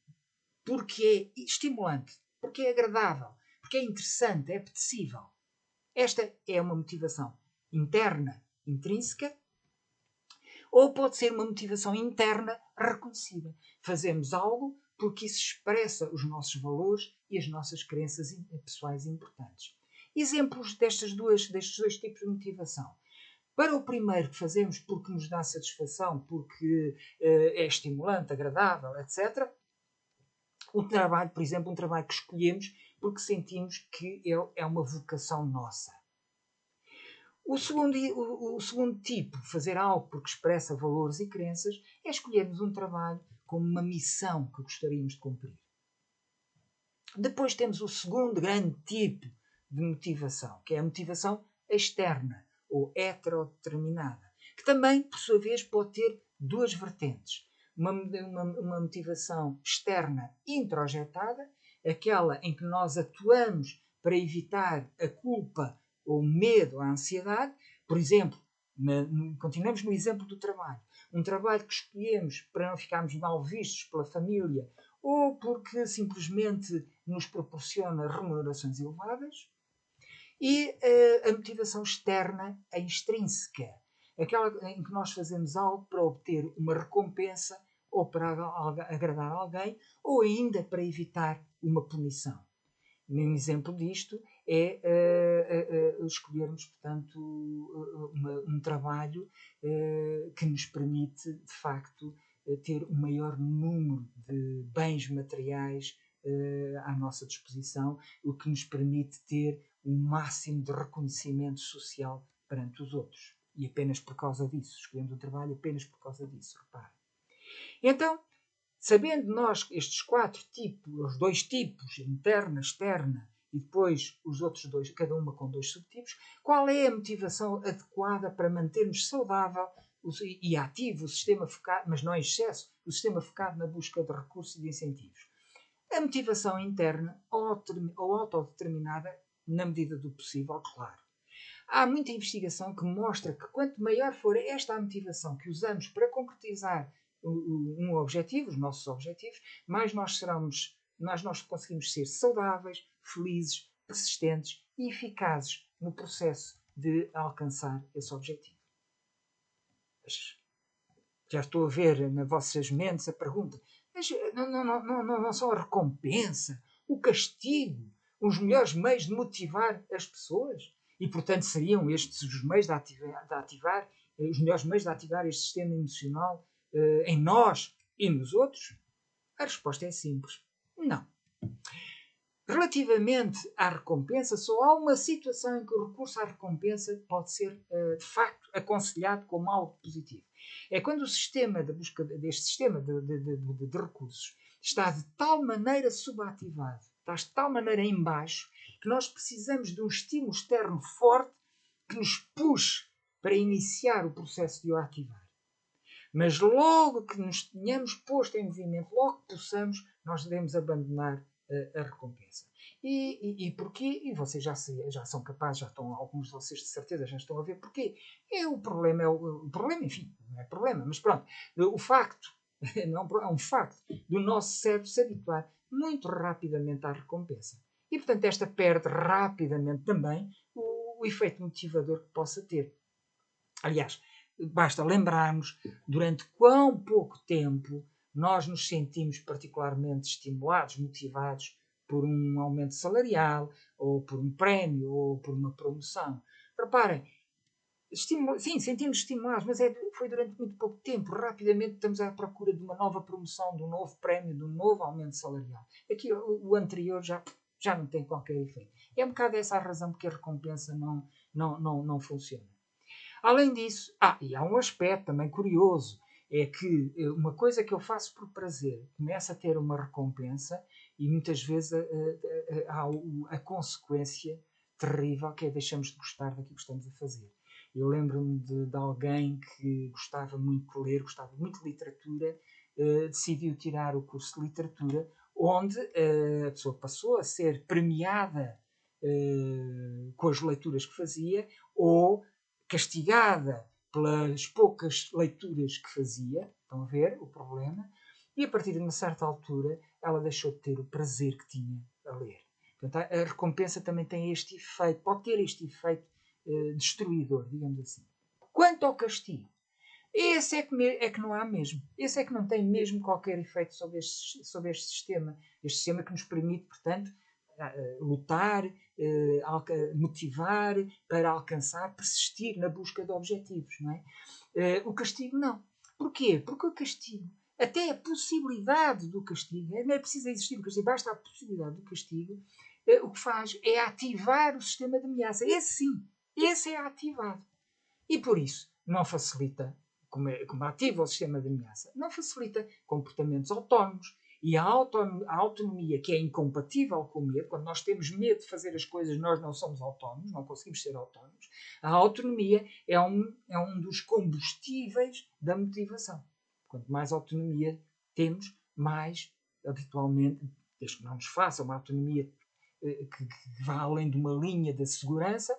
porque é estimulante, porque é agradável, porque é interessante, é apetecível. Esta é uma motivação interna, intrínseca, ou pode ser uma motivação interna reconhecida. Fazemos algo porque isso expressa os nossos valores e as nossas crenças pessoais importantes. Exemplos destes 2 tipos de motivação. Para o primeiro que fazemos porque nos dá satisfação, porque é estimulante, agradável, etc. O trabalho, por exemplo, um trabalho que escolhemos porque sentimos que ele é uma vocação nossa. O segundo tipo, fazer algo porque expressa valores e crenças, é escolhermos um trabalho como uma missão que gostaríamos de cumprir. Depois temos o segundo grande tipo de motivação, que é a motivação externa, ou heterodeterminada, que também, por sua vez, pode ter 2 vertentes. Uma motivação externa introjetada, aquela em que nós atuamos para evitar a culpa ou o medo, a ansiedade. Por exemplo, continuamos no exemplo do trabalho. Um trabalho que escolhemos para não ficarmos mal vistos pela família ou porque simplesmente nos proporciona remunerações elevadas. E a motivação externa, a extrínseca, aquela em que nós fazemos algo para obter uma recompensa ou para agradar alguém ou ainda para evitar uma punição. Um exemplo disto é escolhermos, portanto, um trabalho que nos permite, de facto, ter um maior número de bens materiais à nossa disposição, o que nos permite ter um máximo de reconhecimento social perante os outros. E apenas por causa disso. Escolhemos um trabalho apenas por causa disso, reparem. Então, sabendo nós estes 4 tipos, os 2 tipos, interna, externa, e depois os outros 2, cada uma com 2 subtipos, qual é a motivação adequada para mantermos saudável e ativo o sistema focado, mas não em excesso, do sistema focado na busca de recursos e de incentivos. A motivação interna ou autodeterminada, na medida do possível, claro. Há muita investigação que mostra que quanto maior for esta a motivação que usamos para concretizar um objetivo, os nossos objetivos, mais nós conseguimos ser saudáveis, felizes, persistentes e eficazes no processo de alcançar esse objetivo. Já estou a ver nas vossas mentes a pergunta, mas não são a recompensa, o castigo, os melhores meios de motivar as pessoas? E, portanto, seriam estes os meios de ativar os melhores meios de ativar este sistema emocional em nós e nos outros? A resposta é simples. Não. Relativamente à recompensa, só há uma situação em que o recurso à recompensa pode ser, de facto, aconselhado como algo positivo. É quando o sistema de busca deste sistema de recursos está de tal maneira subativado, está de tal maneira em baixo, que nós precisamos de um estímulo externo forte que nos puxe para iniciar o processo de o ativar. Mas logo que nos tenhamos posto em movimento, logo que possamos, nós devemos abandonar a recompensa. E porquê? E vocês já são capazes, alguns de vocês de certeza já estão a ver porquê. O problema, enfim, não é problema, mas pronto, o facto, não é um facto, do nosso cérebro se habituar muito rapidamente à recompensa. E, portanto, esta perde rapidamente também o efeito motivador que possa ter. Aliás, basta lembrarmos durante quão pouco tempo nós nos sentimos particularmente estimulados, motivados por um aumento salarial, ou por um prémio, ou por uma promoção. Reparem, sim, sentimos estimulados, mas foi durante muito pouco tempo. Rapidamente estamos à procura de uma nova promoção, de um novo prémio, de um novo aumento salarial. Aqui o anterior já não tem qualquer efeito. É um bocado essa a razão porque a recompensa não funciona. Além disso, e há um aspecto também curioso, é que uma coisa que eu faço por prazer começa a ter uma recompensa e muitas vezes há a consequência terrível que é deixamos de gostar daquilo que estamos a fazer. Eu lembro-me de alguém que gostava muito de ler, gostava muito de literatura, decidiu tirar o curso de literatura, onde a pessoa passou a ser premiada com as leituras que fazia ou castigada pelas poucas leituras que fazia. Estão a ver o problema? E a partir de uma certa altura ela deixou de ter o prazer que tinha a ler. Portanto, a recompensa também tem este efeito, pode ter este efeito destruidor, digamos assim. Quanto ao castigo, esse é que não há mesmo. Esse é que não tem mesmo qualquer efeito sobre este sistema. Este sistema que nos permite, portanto, lutar, motivar para alcançar, persistir na busca de objetivos. Não é? O castigo não. Porquê? Porque o castigo, até a possibilidade do castigo, não é preciso existir o castigo, basta a possibilidade do castigo, o que faz é ativar o sistema de ameaça. Esse sim, esse é ativado. E por isso não facilita, como ativa o sistema de ameaça, não facilita comportamentos autónomos. E a autonomia, que é incompatível com o medo, quando nós temos medo de fazer as coisas, nós não somos autónomos, não conseguimos ser autónomos. A autonomia é um dos combustíveis da motivação. Quanto mais autonomia temos, mais habitualmente, desde que não nos faça uma autonomia que vá além de uma linha da segurança,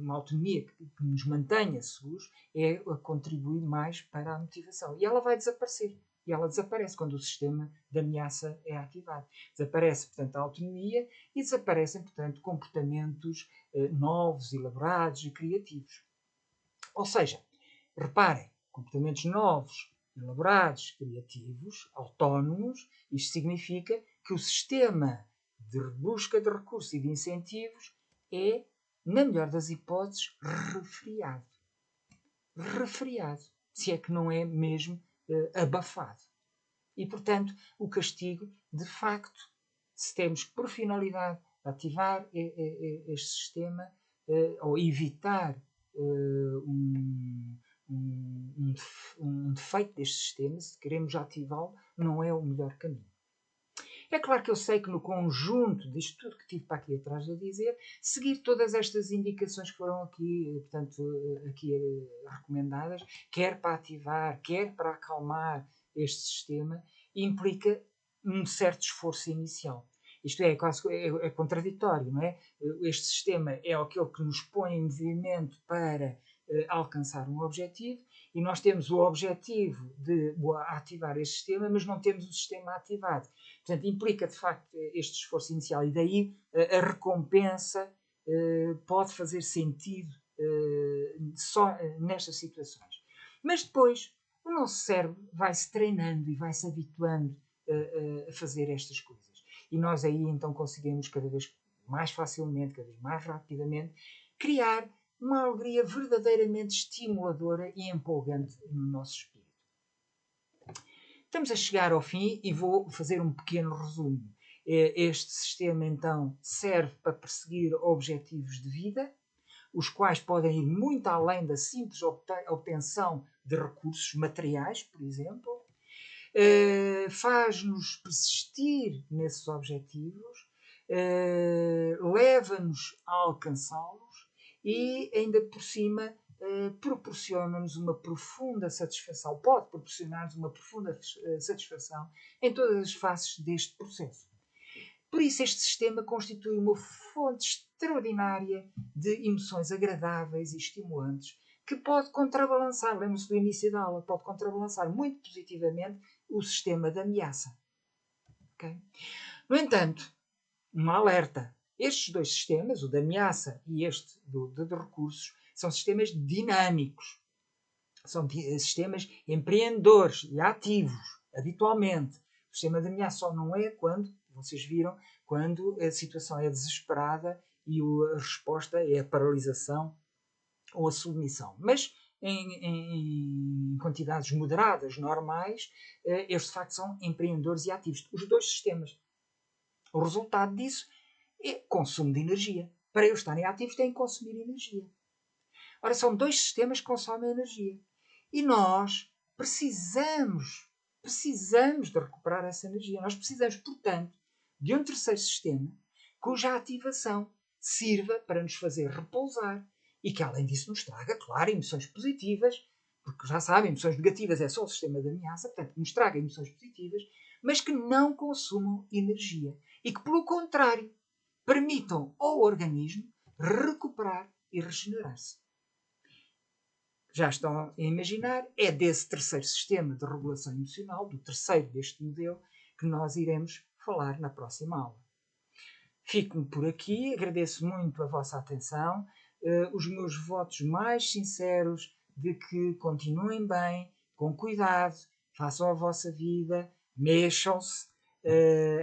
uma autonomia que nos mantenha seguros, é a contribuir mais para a motivação. E ela vai desaparecer. E ela desaparece quando o sistema de ameaça é ativado. Desaparece, portanto, a autonomia e desaparecem, portanto, comportamentos novos, elaborados e criativos. Ou seja, reparem, comportamentos novos, elaborados, criativos, autónomos, isto significa que o sistema de busca de recursos e de incentivos é, na melhor das hipóteses, refriado. Refriado, se é que não é mesmo abafado. E, portanto, o castigo, de facto, se temos por finalidade ativar este sistema ou evitar um defeito deste sistema, se queremos ativá-lo, não é o melhor caminho. É claro que eu sei que no conjunto disto tudo que tive para aqui atrás a dizer, seguir todas estas indicações que foram aqui, portanto, aqui recomendadas, quer para ativar, quer para acalmar este sistema implica um certo esforço inicial. Isto é, é contraditório, não é? Este sistema é aquele que nos põe em movimento para alcançar um objetivo, e nós temos o objetivo de ativar este sistema, mas não temos o sistema ativado. Portanto, implica de facto este esforço inicial, e daí a recompensa pode fazer sentido só nestas situações. Mas depois o nosso cérebro vai-se treinando e vai-se habituando a fazer estas coisas. E nós aí então conseguimos cada vez mais facilmente, cada vez mais rapidamente, criar uma alegria verdadeiramente estimuladora e empolgante no nosso espírito. Estamos a chegar ao fim e vou fazer um pequeno resumo. Este sistema então serve para perseguir objetivos de vida, os quais podem ir muito além da simples obtenção de recursos materiais, por exemplo. Faz-nos persistir nesses objetivos, leva-nos a alcançá-los e, ainda por cima, proporciona-nos uma profunda satisfação, pode proporcionar-nos uma profunda satisfação em todas as faces deste processo. Por isso, este sistema constitui uma fonte extraordinária de emoções agradáveis e estimulantes que pode contrabalançar, lembra-se do início da aula, pode contrabalançar muito positivamente o sistema de ameaça. Okay? No entanto, um alerta. Estes dois sistemas, o de ameaça e este de recursos, são sistemas dinâmicos. São sistemas empreendedores e ativos, habitualmente. O sistema de ameaça só não é quando, vocês viram, quando a situação é desesperada e a resposta é a paralisação ou a submissão. Mas em quantidades moderadas, normais, estes de facto são empreendedores e ativos. Os dois sistemas. O resultado disso é consumo de energia. Para eles estarem ativos, têm que consumir energia. Ora, são dois sistemas que consomem energia. E nós precisamos de recuperar essa energia. Nós precisamos, portanto, de um terceiro sistema cuja ativação sirva para nos fazer repousar e que, além disso, nos traga, claro, emoções positivas, porque já sabem, emoções negativas é só o sistema de ameaça, portanto, nos traga emoções positivas, mas que não consumam energia e que, pelo contrário, permitam ao organismo recuperar e regenerar-se. Já estão a imaginar, é desse terceiro sistema de regulação emocional, do terceiro deste modelo, que nós iremos falar na próxima aula. Fico por aqui, agradeço muito a vossa atenção, os meus votos mais sinceros de que continuem bem, com cuidado, façam a vossa vida, mexam-se,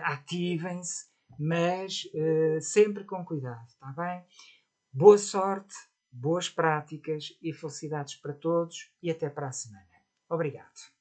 ativem-se, mas sempre com cuidado, está bem? Boa sorte, boas práticas e felicidades para todos e até para a semana. Obrigado.